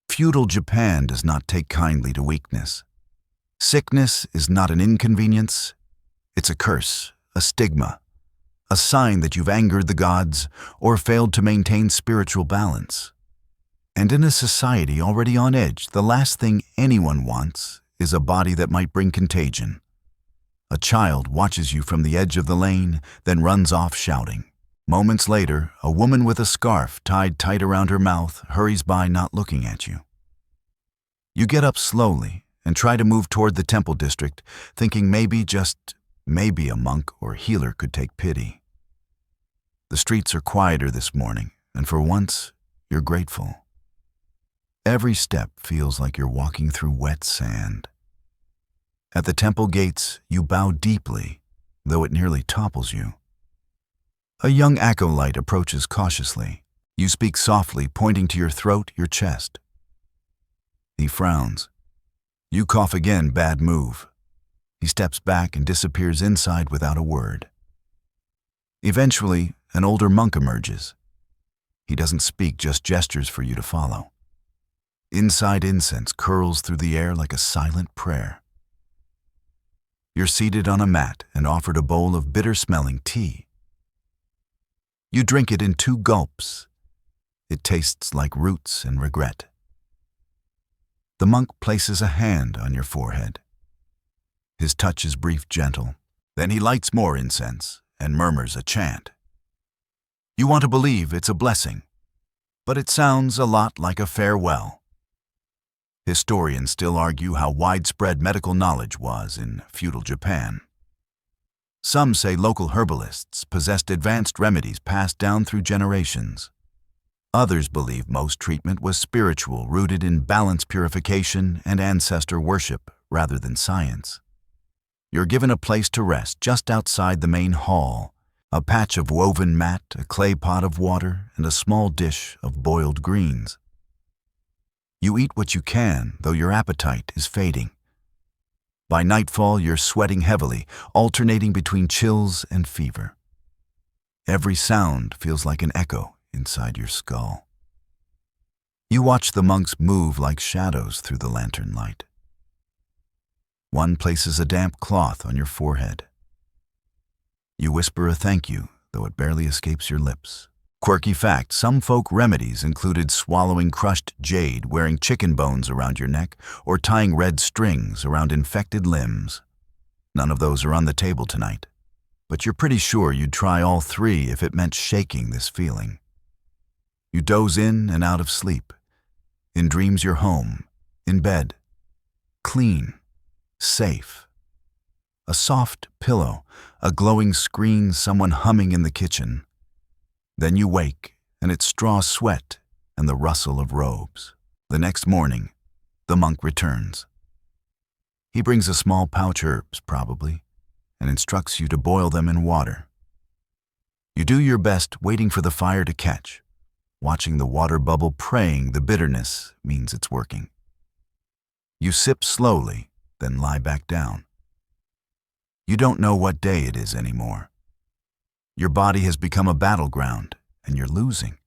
Feudal Japan does not take kindly to weakness. Sickness is not an inconvenience. It's a curse, a stigma, a sign that you've angered the gods or failed to maintain spiritual balance. And in a society already on edge, the last thing anyone wants is a body that might bring contagion. A child watches you from the edge of the lane, then runs off shouting. Moments later, a woman with a scarf tied tight around her mouth hurries by, not looking at you. You get up slowly and try to move toward the temple district, thinking maybe, just maybe, a monk or healer could take pity. The streets are quieter this morning, and for once, you're grateful. Every step feels like you're walking through wet sand. At the temple gates, you bow deeply, though it nearly topples you. A young acolyte approaches cautiously. You speak softly, pointing to your throat, your chest. He frowns. You cough again, bad move. He steps back and disappears inside without a word. Eventually, an older monk emerges. He doesn't speak, just gestures for you to follow. Inside, incense curls through the air like a silent prayer. You're seated on a mat and offered a bowl of bitter-smelling tea. You drink it in 2 gulps. It tastes like roots and regret. The monk places a hand on your forehead. His touch is brief, gentle. Then he lights more incense and murmurs a chant. You want to believe it's a blessing, but it sounds a lot like a farewell. Historians still argue how widespread medical knowledge was in feudal Japan. Some say local herbalists possessed advanced remedies passed down through generations. Others believe most treatment was spiritual, rooted in balance, purification, and ancestor worship rather than science. You're given a place to rest just outside the main hall, a patch of woven mat, a clay pot of water, and a small dish of boiled greens. You eat what you can, though your appetite is fading. By nightfall, you're sweating heavily, alternating between chills and fever. Every sound feels like an echo inside your skull. You watch the monks move like shadows through the lantern light. One places a damp cloth on your forehead. You whisper a thank you, though it barely escapes your lips. Quirky fact, some folk remedies included swallowing crushed jade, wearing chicken bones around your neck, or tying red strings around infected limbs. None of those are on the table tonight, but you're pretty sure you'd try all three if it meant shaking this feeling. You doze in and out of sleep. In dreams you're home, in bed, clean, safe. A soft pillow, a glowing screen, someone humming in the kitchen. Then you wake, and it's straw sweat and the rustle of robes. The next morning, the monk returns. He brings a small pouch herbs, probably, and instructs you to boil them in water. You do your best, waiting for the fire to catch, watching the water bubble, praying the bitterness means it's working. You sip slowly, then lie back down. You don't know what day it is anymore. Your body has become a battleground, and you're losing.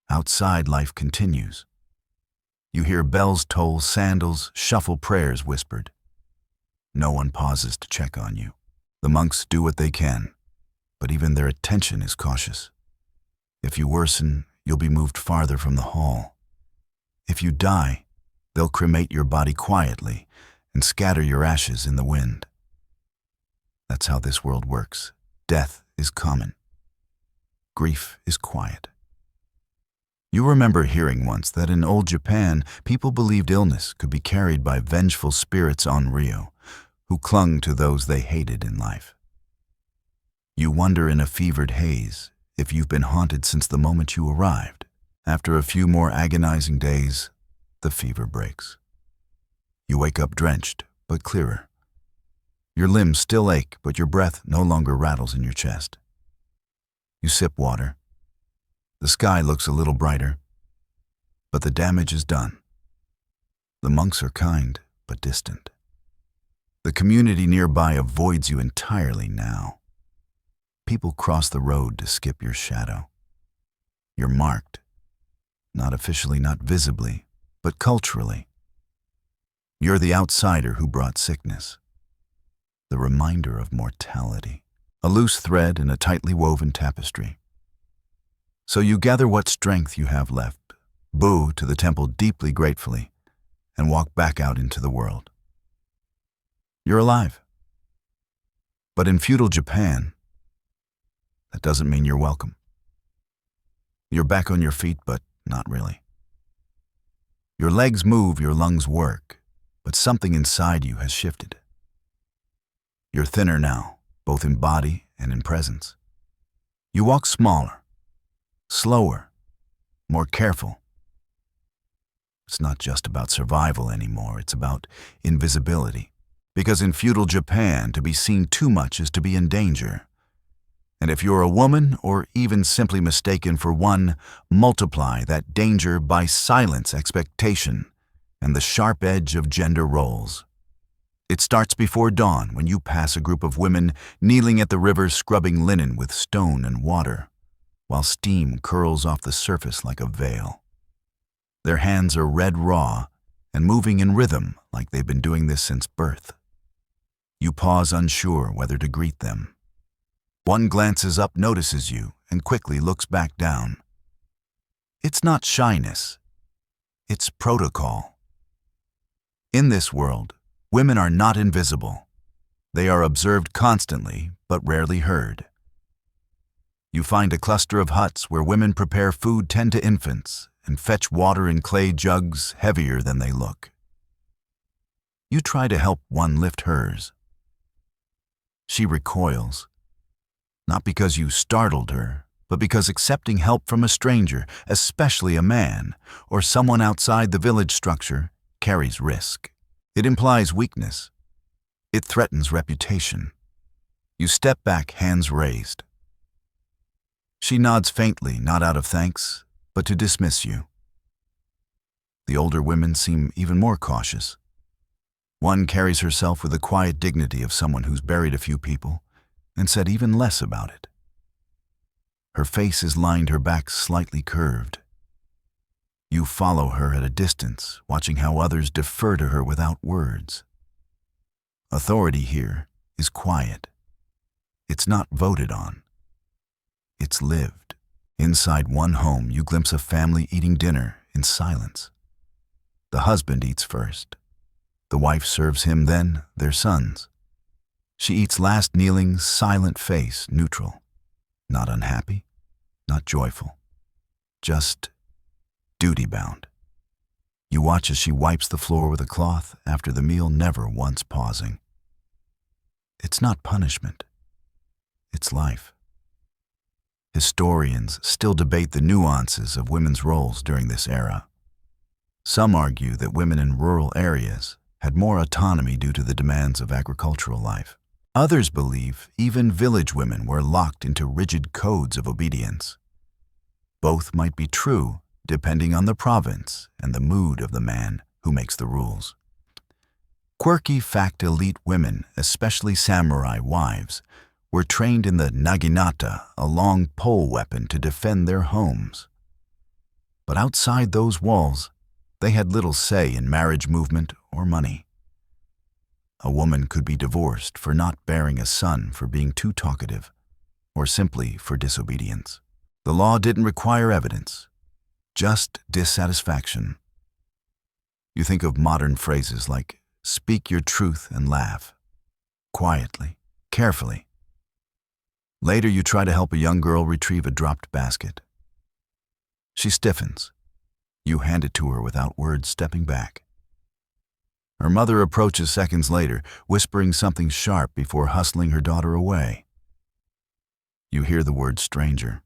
Outside, life continues. You hear bells toll, sandals shuffle, prayers whispered. No one pauses to check on you. The monks do what they can, but even their attention is cautious. If you worsen, you'll be moved farther from the hall. If you die, they'll cremate your body quietly and scatter your ashes in the wind. That's how this world works. Death is common. Grief is quiet. You remember hearing once that in old Japan, people believed illness could be carried by vengeful spirits on Rio, who clung to those they hated in life. You wonder in a fevered haze if you've been haunted since the moment you arrived. After a few more agonizing days, the fever breaks. You wake up drenched, but clearer. Your limbs still ache, but your breath no longer rattles in your chest. You sip water. The sky looks a little brighter, but the damage is done. The monks are kind, but distant. The community nearby avoids you entirely now. People cross the road to skip your shadow. You're marked, not officially, not visibly, but culturally. You're the outsider who brought sickness. The reminder of mortality, a loose thread in a tightly woven tapestry. So you gather what strength you have left, bow to the temple deeply gratefully, and walk back out into the world. You're alive. But in feudal Japan, that doesn't mean you're welcome. You're back on your feet, but not really. Your legs move, your lungs work, but something inside you has shifted. You're thinner now, both in body and in presence. You walk smaller, slower, more careful. It's not just about survival anymore, it's about invisibility. Because in feudal Japan, to be seen too much is to be in danger. And if you're a woman, or even simply mistaken for one, multiply that danger by silence, expectation, and the sharp edge of gender roles. It starts before dawn when you pass a group of women kneeling at the river scrubbing linen with stone and water, while steam curls off the surface like a veil. Their hands are red raw and moving in rhythm like they've been doing this since birth. You pause, unsure whether to greet them. One glances up, notices you, and quickly looks back down. It's not shyness. It's protocol. In this world, women are not invisible. They are observed constantly, but rarely heard. You find a cluster of huts where women prepare food tend to infants and fetch water in clay jugs heavier than they look. You try to help one lift hers. She recoils, not because you startled her, but because accepting help from a stranger, especially a man or someone outside the village structure, carries risk. It implies weakness. It threatens reputation. You step back, hands raised. She nods faintly, not out of thanks, but to dismiss you. The older women seem even more cautious. One carries herself with the quiet dignity of someone who's buried a few people and said even less about it. Her face is lined, her back slightly curved. You follow her at a distance, watching how others defer to her without words. Authority here is quiet. It's not voted on. It's lived. Inside one home, you glimpse a family eating dinner in silence. The husband eats first. The wife serves him, then their sons. She eats last, kneeling, silent face, neutral. Not unhappy, not joyful. Just duty-bound. You watch as she wipes the floor with a cloth after the meal, never once pausing. It's not punishment. It's life. Historians still debate the nuances of women's roles during this era. Some argue that women in rural areas had more autonomy due to the demands of agricultural life. Others believe even village women were locked into rigid codes of obedience. Both might be true, depending on the province and the mood of the man who makes the rules. Quirky fact: elite women, especially samurai wives, were trained in the naginata, a long pole weapon to defend their homes. But outside those walls, they had little say in marriage movement or money. A woman could be divorced for not bearing a son, for being too talkative, or simply for disobedience. The law didn't require evidence, just dissatisfaction. You think of modern phrases like, speak your truth and laugh, quietly, carefully. Later, you try to help a young girl retrieve a dropped basket. She stiffens. You hand it to her without words, stepping back. Her mother approaches seconds later, whispering something sharp before hustling her daughter away. You hear the word stranger.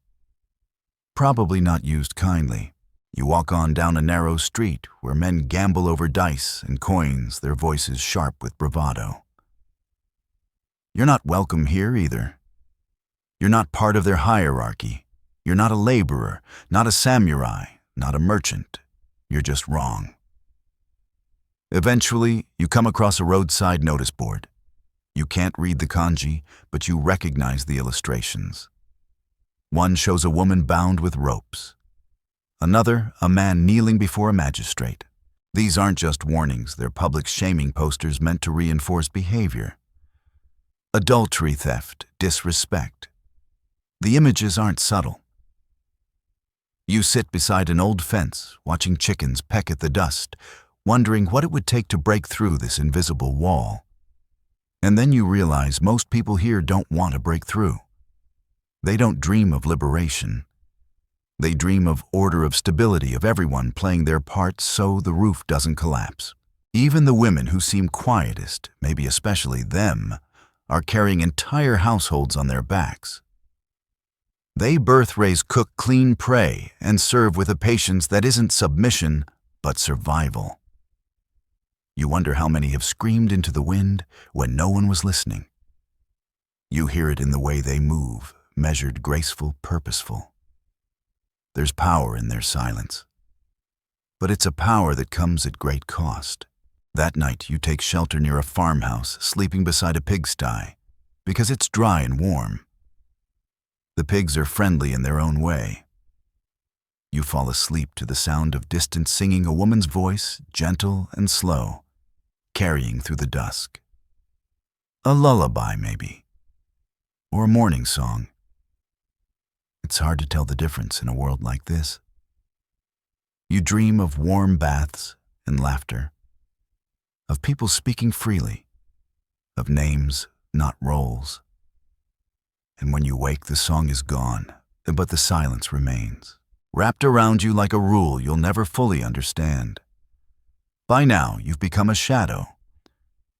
Probably not used kindly. You walk on down a narrow street where men gamble over dice and coins, their voices sharp with bravado. You're not welcome here either. You're not part of their hierarchy. You're not a laborer, not a samurai, not a merchant. You're just wrong. Eventually, you come across a roadside notice board. You can't read the kanji, but you recognize the illustrations. One shows a woman bound with ropes. Another, a man kneeling before a magistrate. These aren't just warnings, they're public shaming posters meant to reinforce behavior. Adultery, theft, disrespect. The images aren't subtle. You sit beside an old fence, watching chickens peck at the dust, wondering what it would take to break through this invisible wall. And then you realize most people here don't want to break through. They don't dream of liberation. They dream of order, of stability, of everyone playing their part so the roof doesn't collapse. Even the women who seem quietest, maybe especially them, are carrying entire households on their backs. They birth, raise, cook, clean, pray, and serve with a patience that isn't submission, but survival. You wonder how many have screamed into the wind when no one was listening. You hear it in the way they move, measured, graceful, purposeful. There's power in their silence. But it's a power that comes at great cost. That night, you take shelter near a farmhouse, sleeping beside a pigsty, because it's dry and warm. The pigs are friendly in their own way. You fall asleep to the sound of distant singing, a woman's voice, gentle and slow, carrying through the dusk. A lullaby, maybe, or a morning song. It's hard to tell the difference in a world like this. You dream of warm baths and laughter, of people speaking freely, of names, not roles. And when you wake, the song is gone, but the silence remains, wrapped around you like a rule you'll never fully understand. By now, you've become a shadow.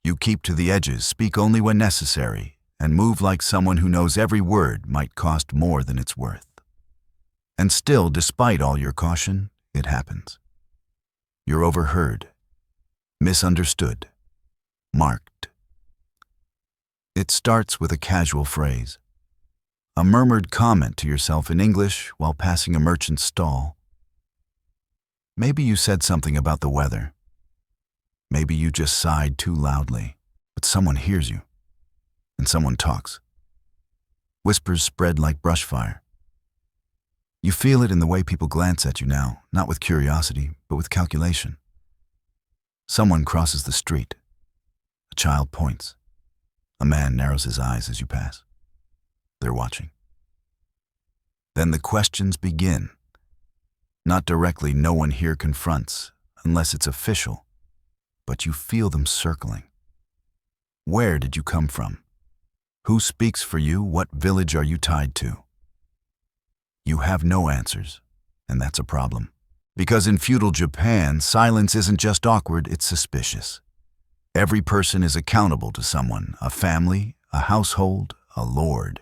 You keep to the edges, speak only when necessary, and move like someone who knows every word might cost more than it's worth. And still, despite all your caution, it happens. You're overheard, misunderstood, marked. It starts with a casual phrase, a murmured comment to yourself in English while passing a merchant's stall. Maybe you said something about the weather. Maybe you just sighed too loudly, but someone hears you, and someone talks. Whispers spread like brush fire. You feel it in the way people glance at you now, not with curiosity, but with calculation. Someone crosses the street. A child points. A man narrows his eyes as you pass. They're watching. Then the questions begin. Not directly, no one here confronts, unless it's official, but you feel them circling. Where did you come from? Who speaks for you? What village are you tied to? You have no answers, and that's a problem. Because in feudal Japan, silence isn't just awkward, it's suspicious. Every person is accountable to someone, a family, a household, a lord.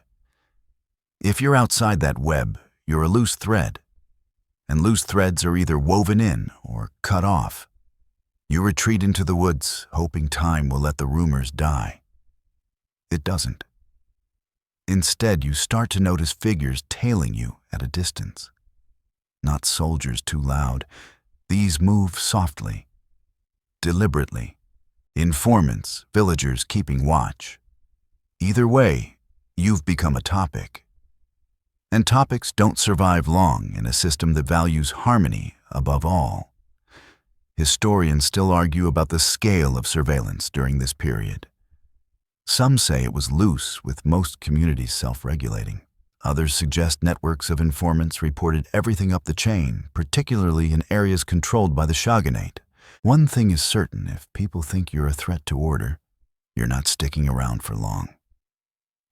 If you're outside that web, you're a loose thread, and loose threads are either woven in or cut off. You retreat into the woods, hoping time will let the rumors die. It doesn't. Instead, you start to notice figures tailing you at a distance. Not soldiers too loud. These move softly, deliberately. Informants, villagers keeping watch. Either way, you've become a topic. And topics don't survive long in a system that values harmony above all. Historians still argue about the scale of surveillance during this period. Some say it was loose, with most communities self-regulating. Others suggest networks of informants reported everything up the chain, particularly in areas controlled by the shogunate. One thing is certain, if people think you're a threat to order, you're not sticking around for long.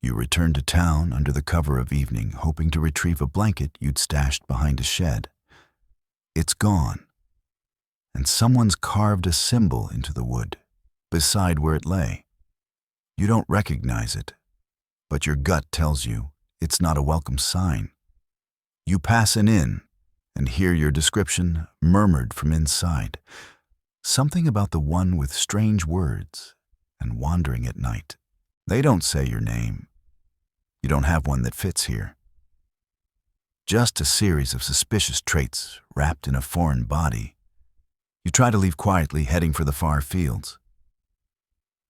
You return to town under the cover of evening, hoping to retrieve a blanket you'd stashed behind a shed. It's gone, and someone's carved a symbol into the wood, beside where it lay. You don't recognize it, but your gut tells you it's not a welcome sign. You pass an inn and hear your description murmured from inside. Something about the one with strange words and wandering at night. They don't say your name. You don't have one that fits here. Just a series of suspicious traits wrapped in a foreign body. You try to leave quietly, heading for the far fields.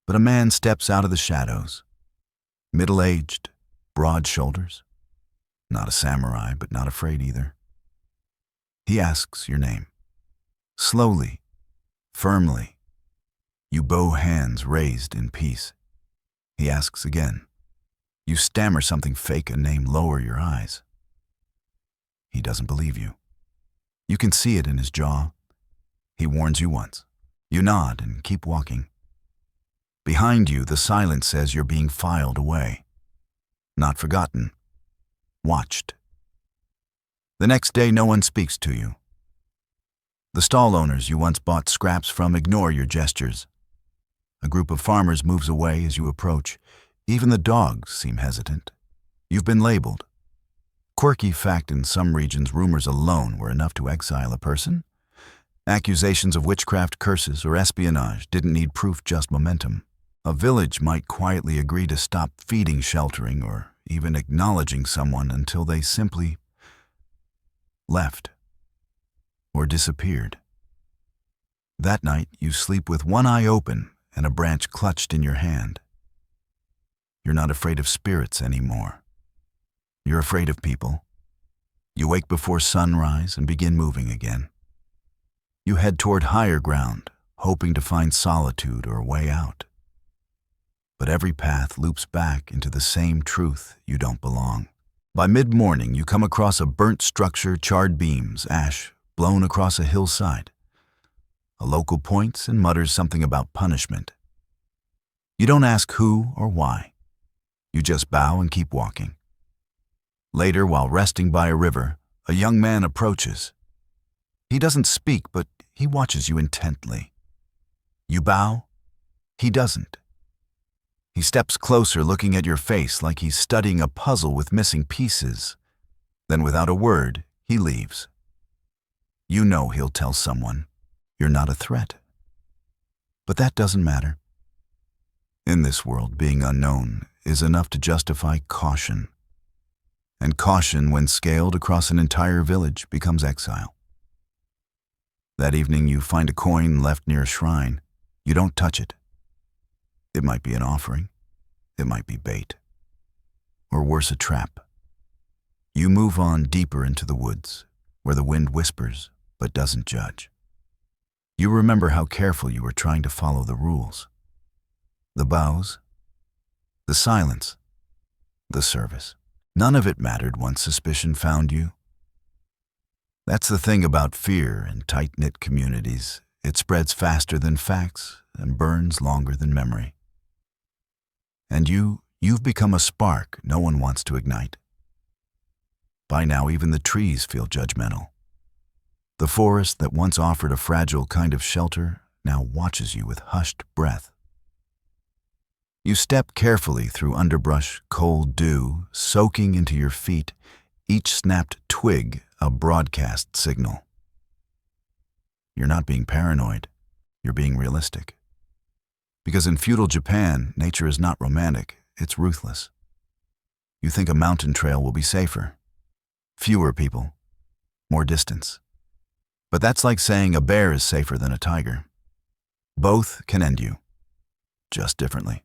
But a man steps out of the shadows. Middle-aged, broad shoulders. Not a samurai, but not afraid either. He asks your name. Slowly, firmly. You bow hands raised in peace. He asks again. You stammer something fake, a name, lower your eyes. He doesn't believe you. You can see it in his jaw. He warns you once. You nod and keep walking. Behind you, the silence says you're being filed away. Not forgotten. Watched. The next day, no one speaks to you. The stall owners you once bought scraps from ignore your gestures. A group of farmers moves away as you approach. Even the dogs seem hesitant. You've been labeled. Quirky fact, in some regions, rumors alone were enough to exile a person. Accusations of witchcraft, curses, or espionage didn't need proof, just momentum. A village might quietly agree to stop feeding, sheltering, or even acknowledging someone until they simply left or disappeared. That night, you sleep with one eye open and a branch clutched in your hand. You're not afraid of spirits anymore. You're afraid of people. You wake before sunrise and begin moving again. You head toward higher ground, hoping to find solitude or a way out. But every path loops back into the same truth: you don't belong. By mid-morning, you come across a burnt structure, charred beams, ash blown across a hillside. A local points and mutters something about punishment. You don't ask who or why. You just bow and keep walking. Later, while resting by a river, a young man approaches. He doesn't speak, but he watches you intently. You bow. He doesn't. He steps closer, looking at your face like he's studying a puzzle with missing pieces. Then, without a word, he leaves. You know he'll tell someone. You're not a threat. But that doesn't matter. In this world, being unknown is enough to justify caution. And caution, when scaled across an entire village, becomes exile. That evening, you find a coin left near a shrine. You don't touch it. It might be an offering. It might be bait. Or worse, a trap. You move on deeper into the woods, where the wind whispers but doesn't judge. You remember how careful you were trying to follow the rules. The bows, the silence, the service. None of it mattered once suspicion found you. That's the thing about fear in tight-knit communities. It spreads faster than facts and burns longer than memory. And you've become a spark no one wants to ignite. By now, even the trees feel judgmental. The forest that once offered a fragile kind of shelter now watches you with hushed breath. You step carefully through underbrush, cold dew, soaking into your feet, each snapped twig a broadcast signal. You're not being paranoid, you're being realistic. Because in feudal Japan, nature is not romantic, it's ruthless. You think a mountain trail will be safer. Fewer people, more distance. But that's like saying a bear is safer than a tiger. Both can end you, just differently.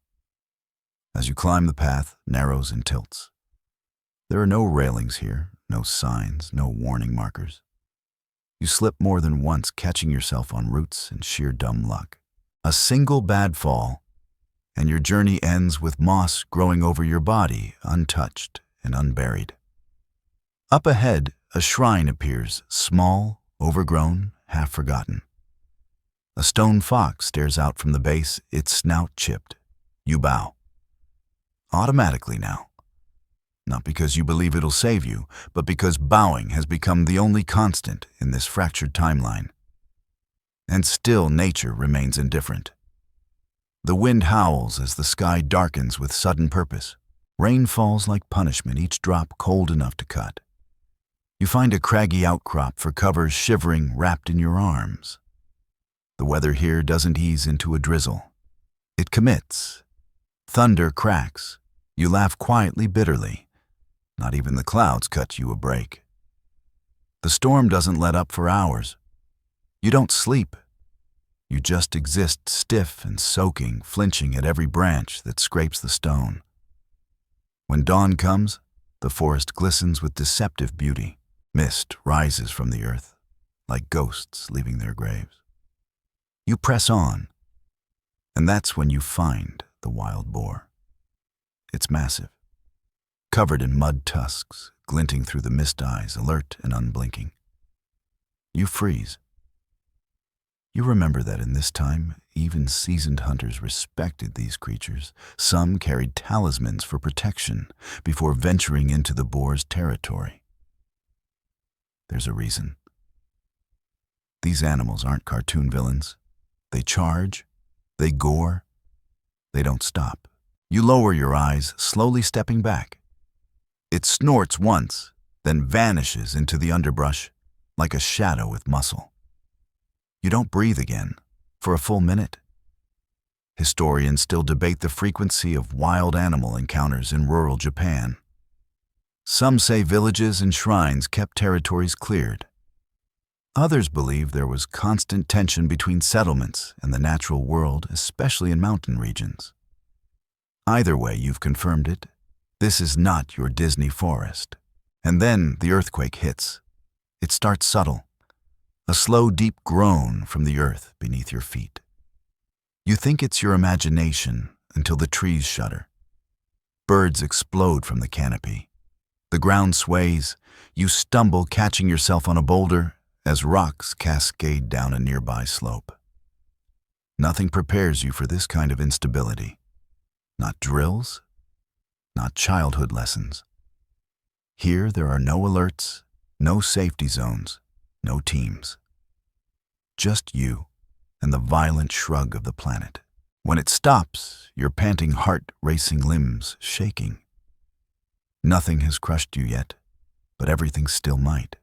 As you climb, the path narrows and tilts. There are no railings here, no signs, no warning markers. You slip more than once, catching yourself on roots and sheer dumb luck. A single bad fall, and your journey ends with moss growing over your body, untouched and unburied. Up ahead, a shrine appears, small, overgrown, half forgotten. A stone fox stares out from the base, its snout chipped. You bow. Automatically now. Not because you believe it'll save you, but because bowing has become the only constant in this fractured timeline. And still nature remains indifferent. The wind howls as the sky darkens with sudden purpose. Rain falls like punishment, each drop cold enough to cut. You find a craggy outcrop for cover, shivering, wrapped in your arms. The weather here doesn't ease into a drizzle. It commits. Thunder cracks. You laugh quietly, bitterly. Not even the clouds cut you a break. The storm doesn't let up for hours. You don't sleep. You just exist, stiff and soaking, flinching at every branch that scrapes the stone. When dawn comes, the forest glistens with deceptive beauty. Mist rises from the earth, like ghosts leaving their graves. You press on, and that's when you find the wild boar. It's massive, covered in mud tusks, glinting through the mist eyes, alert and unblinking. You freeze. You remember that in this time, even seasoned hunters respected these creatures. Some carried talismans for protection before venturing into the boar's territory. There's a reason. These animals aren't cartoon villains. They charge, they gore, they don't stop. You lower your eyes, slowly stepping back. It snorts once, then vanishes into the underbrush like a shadow with muscle. You don't breathe again for a full minute. Historians still debate the frequency of wild animal encounters in rural Japan. Some say villages and shrines kept territories cleared. Others believe there was constant tension between settlements and the natural world, especially in mountain regions. Either way, you've confirmed it. This is not your Disney forest. And then the earthquake hits. It starts subtle. A slow, deep groan from the earth beneath your feet. You think it's your imagination until the trees shudder. Birds explode from the canopy. The ground sways. You stumble, catching yourself on a boulder as rocks cascade down a nearby slope. Nothing prepares you for this kind of instability. Not drills, not childhood lessons. Here there are no alerts, no safety zones, no teams. Just you and the violent shrug of the planet. When it stops, your panting heart racing, limbs shaking. Nothing has crushed you yet, but everything still might.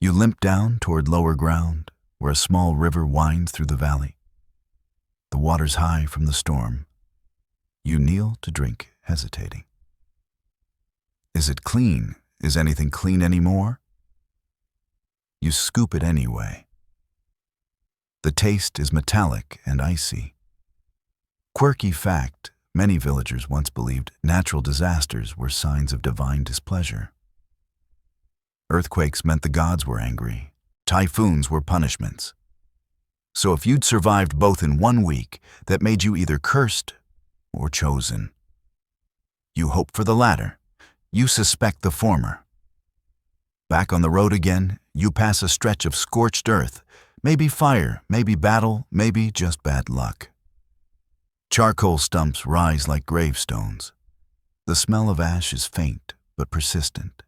You limp down toward lower ground, where a small river winds through the valley. The water's high from the storm. You kneel to drink, hesitating. Is it clean? Is anything clean anymore? You scoop it anyway. The taste is metallic and icy. Quirky fact, many villagers once believed natural disasters were signs of divine displeasure. Earthquakes meant the gods were angry. Typhoons were punishments. So if you'd survived both in 1 week, that made you either cursed or chosen. You hope for the latter. You suspect the former. Back on the road again, you pass a stretch of scorched earth, maybe fire, maybe battle, maybe just bad luck. Charcoal stumps rise like gravestones. The smell of ash is faint but persistent.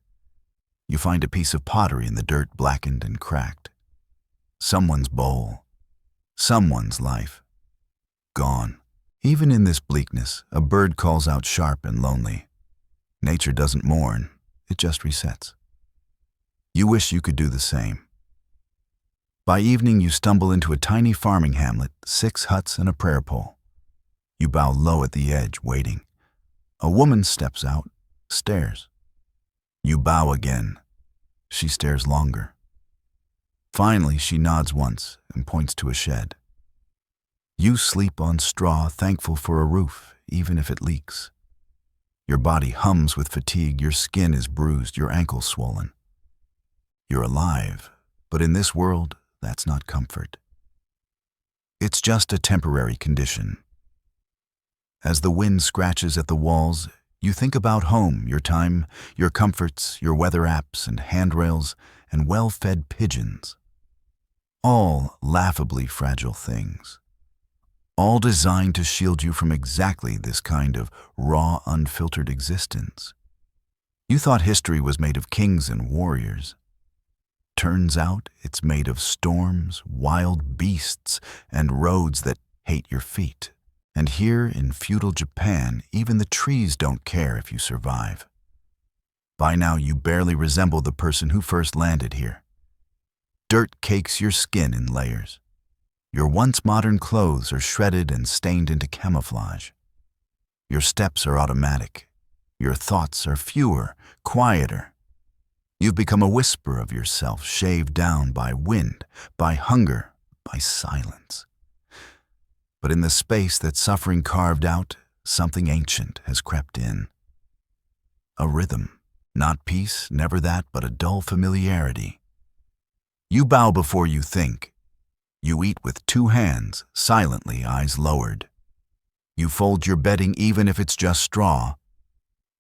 You find a piece of pottery in the dirt, blackened and cracked. Someone's bowl, someone's life, gone. Even in this bleakness, a bird calls out sharp and lonely. Nature doesn't mourn, it just resets. You wish you could do the same. By evening, you stumble into a tiny farming hamlet, 6 huts and a prayer pole. You bow low at the edge, waiting. A woman steps out, stares. You bow again. She stares longer. Finally, she nods once and points to a shed. You sleep on straw, thankful for a roof, even if it leaks. Your body hums with fatigue, your skin is bruised, your ankles swollen. You're alive, but in this world, that's not comfort. It's just a temporary condition. As the wind scratches at the walls, you think about home, your time, your comforts, your weather apps and handrails and well-fed pigeons. All laughably fragile things. All designed to shield you from exactly this kind of raw, unfiltered existence. You thought history was made of kings and warriors. Turns out it's made of storms, wild beasts, and roads that hate your feet. And here in feudal Japan, even the trees don't care if you survive. By now, you barely resemble the person who first landed here. Dirt cakes your skin in layers. Your once modern clothes are shredded and stained into camouflage. Your steps are automatic. Your thoughts are fewer, quieter. You've become a whisper of yourself, shaved down by wind, by hunger, by silence. But in the space that suffering carved out, something ancient has crept in. A rhythm, not peace, never that, but a dull familiarity. You bow before you think. You eat with 2 hands, silently, eyes lowered. You fold your bedding even if it's just straw.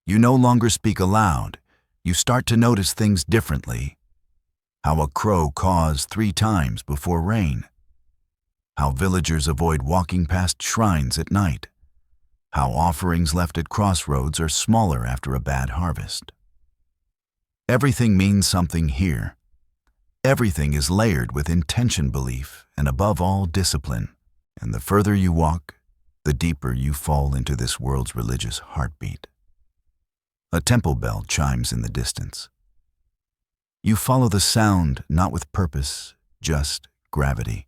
You no longer speak aloud. You start to notice things differently. How a crow caws 3 times before rain. How villagers avoid walking past shrines at night. How offerings left at crossroads are smaller after a bad harvest. Everything means something here. Everything is layered with intention, belief, and above all, discipline. And the further you walk, the deeper you fall into this world's religious heartbeat. A temple bell chimes in the distance. You follow the sound, not with purpose, just gravity.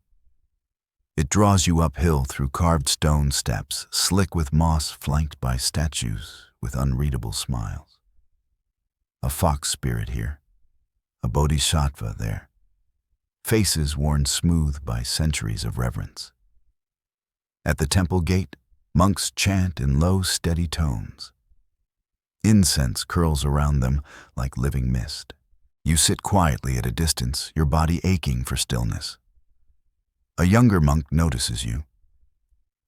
It draws you uphill through carved stone steps, slick with moss, flanked by statues with unreadable smiles. A fox spirit here, a bodhisattva there, faces worn smooth by centuries of reverence. At the temple gate, monks chant in low, steady tones. Incense curls around them like living mist. You sit quietly at a distance, your body aching for stillness. A younger monk notices you.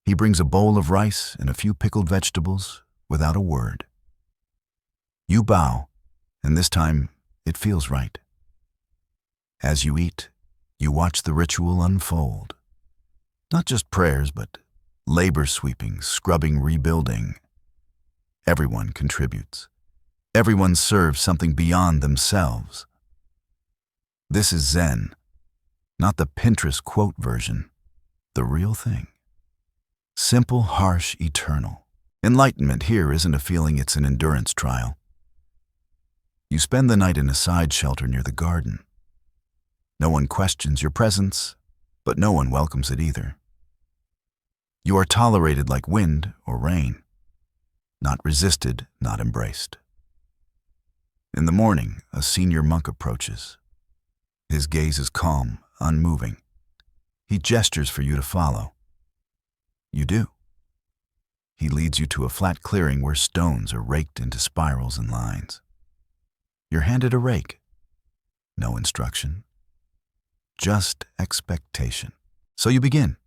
He brings a bowl of rice and a few pickled vegetables without a word. You bow, and this time it feels right. As you eat, you watch the ritual unfold. Not just prayers, but labor sweeping, scrubbing, rebuilding. Everyone contributes. Everyone serves something beyond themselves. This is Zen, not the Pinterest quote version, the real thing. Simple, harsh, eternal. Enlightenment here isn't a feeling, it's an endurance trial. You spend the night in a side shelter near the garden. No one questions your presence, but no one welcomes it either. You are tolerated like wind or rain, not resisted, not embraced. In the morning, a senior monk approaches. His gaze is calm, unmoving. He gestures for you to follow. You do. He leads you to a flat clearing where stones are raked into spirals and lines. You're handed a rake. No instruction. Just expectation. So you begin.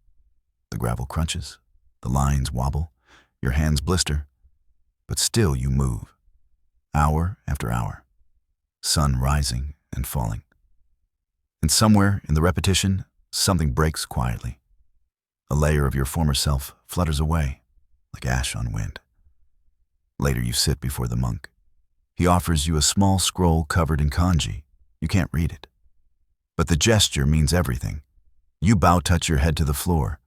The gravel crunches. The lines wobble. Your hands blister. But still you move. Hour after hour. Sun rising and falling. And somewhere in the repetition, something breaks quietly. A layer of your former self flutters away, like ash on wind. Later you sit before the monk. He offers you a small scroll covered in kanji. You can't read it. But the gesture means everything. You bow, touch your head to the floor.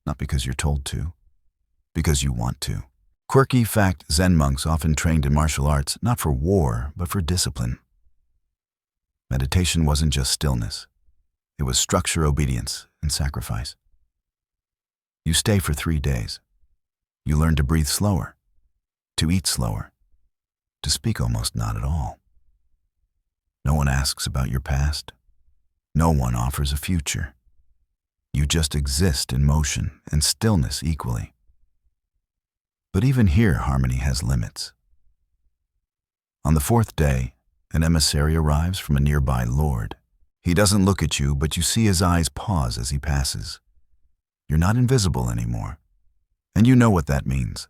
Not because you're told to, because you want to. Quirky fact, Zen monks often trained in martial arts, not for war, but for discipline. Meditation wasn't just stillness. It was structure, obedience, and sacrifice. You stay for 3 days. You learn to breathe slower, to eat slower, to speak almost not at all. No one asks about your past. No one offers a future. You just exist in motion and stillness equally. But even here, harmony has limits. On the 4th day, an emissary arrives from a nearby lord. He doesn't look at you, but you see his eyes pause as he passes. You're not invisible anymore, and you know what that means.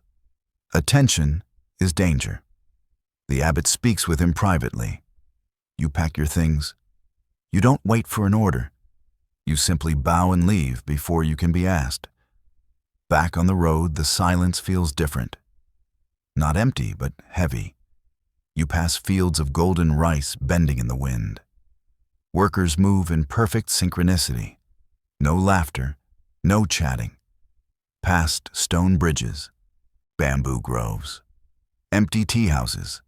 Attention is danger. The abbot speaks with him privately. You pack your things. You don't wait for an order. You simply bow and leave before you can be asked. Back on the road, the silence feels different. Not empty, but heavy. You pass fields of golden rice bending in the wind. Workers move in perfect synchronicity. No laughter, no chatting. Past stone bridges, bamboo groves, empty tea houses.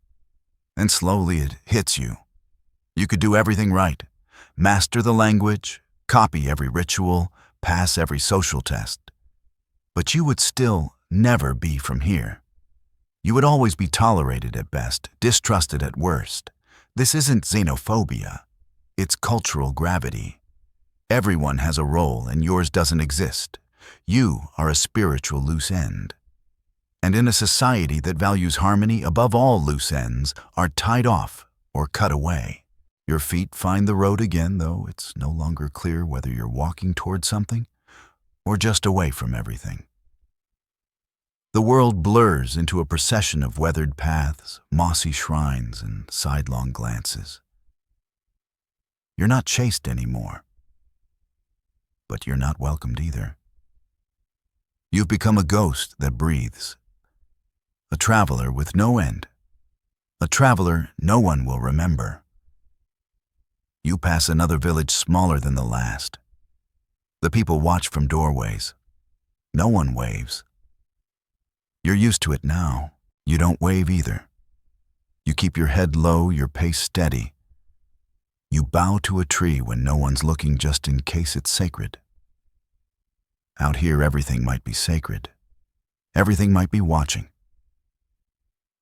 And slowly it hits you. You could do everything right. Master the language, copy every ritual, pass every social test. But you would still never be from here. You would always be tolerated at best, distrusted at worst. This isn't xenophobia. It's cultural gravity. Everyone has a role and yours doesn't exist. You are a spiritual loose end. And in a society that values harmony above all loose ends are tied off or cut away. Your feet find the road again, though it's no longer clear whether you're walking toward something or just away from everything. The world blurs into a procession of weathered paths, mossy shrines, and sidelong glances. You're not chased anymore, but you're not welcomed either. You've become a ghost that breathes, a traveler with no end, a traveler no one will remember. You pass another village smaller than the last. The people watch from doorways. No one waves. You're used to it now. You don't wave either. You keep your head low, your pace steady. You bow to a tree when no one's looking just in case it's sacred. Out here, everything might be sacred. Everything might be watching.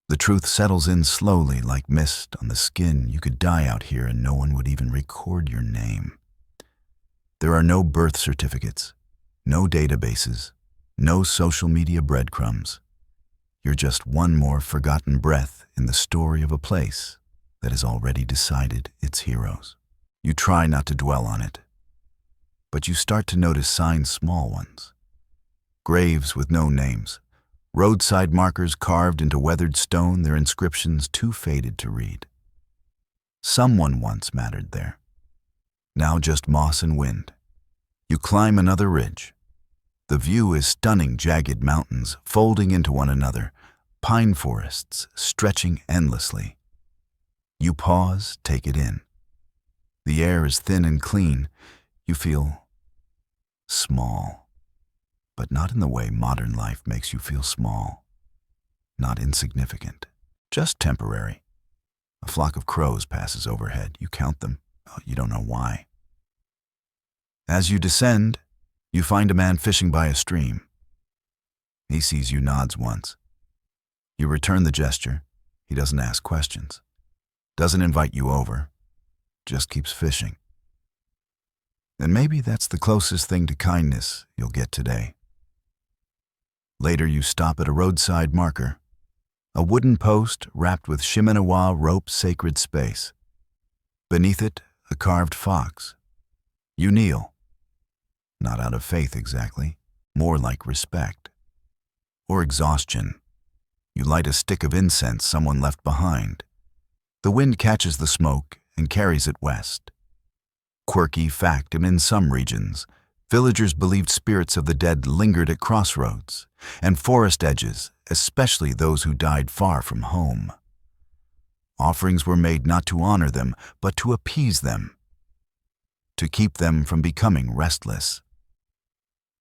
The truth settles in slowly like mist on the skin. You could die out here and no one would even record your name. There are no birth certificates, no databases, no social media breadcrumbs. You're just one more forgotten breath in the story of a place that has already decided its heroes. You try not to dwell on it, but you start to notice signs, small ones. Graves with no names. Roadside markers carved into weathered stone, their inscriptions too faded to read. Someone once mattered there. Now just moss and wind. You climb another ridge. The view is stunning: jagged mountains folding into one another, pine forests stretching endlessly. You pause, take it in. The air is thin and clean. You feel small, but not in the way modern life makes you feel small. Not insignificant, just temporary. A flock of crows passes overhead. You count them. You don't know why. As you descend, you find a man fishing by a stream. He sees you, nods once. You return the gesture. He doesn't ask questions, doesn't invite you over, just keeps fishing. And maybe that's the closest thing to kindness you'll get today. Later, you stop at a roadside marker, a wooden post wrapped with Shimenawa rope, sacred space. Beneath it, a carved fox. You kneel. Not out of faith exactly, more like respect. Or exhaustion. You light a stick of incense someone left behind. The wind catches the smoke and carries it west. Quirky fact: in some regions, villagers believed spirits of the dead lingered at crossroads and forest edges, especially those who died far from home. Offerings were made not to honor them, but to appease them, to keep them from becoming restless.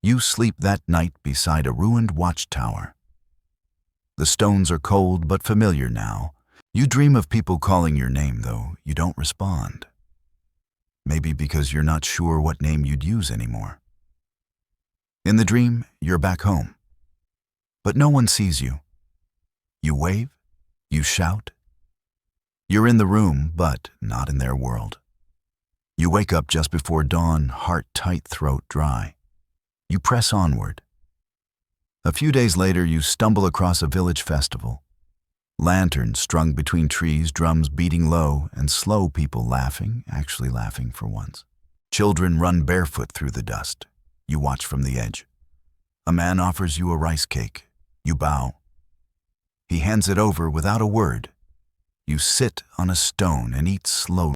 You sleep that night beside a ruined watchtower. The stones are cold but familiar now. You dream of people calling your name, though you don't respond. Maybe because you're not sure what name you'd use anymore. In the dream, you're back home. But no one sees you. You wave, you shout. You're in the room, but not in their world. You wake up just before dawn, heart tight, throat dry. You press onward. A few days later, you stumble across a village festival. Lanterns strung between trees, drums beating low, and slow, people laughing, actually laughing for once. Children run barefoot through the dust. You watch from the edge. A man offers you a rice cake. You bow. He hands it over without a word. You sit on a stone and eat slowly.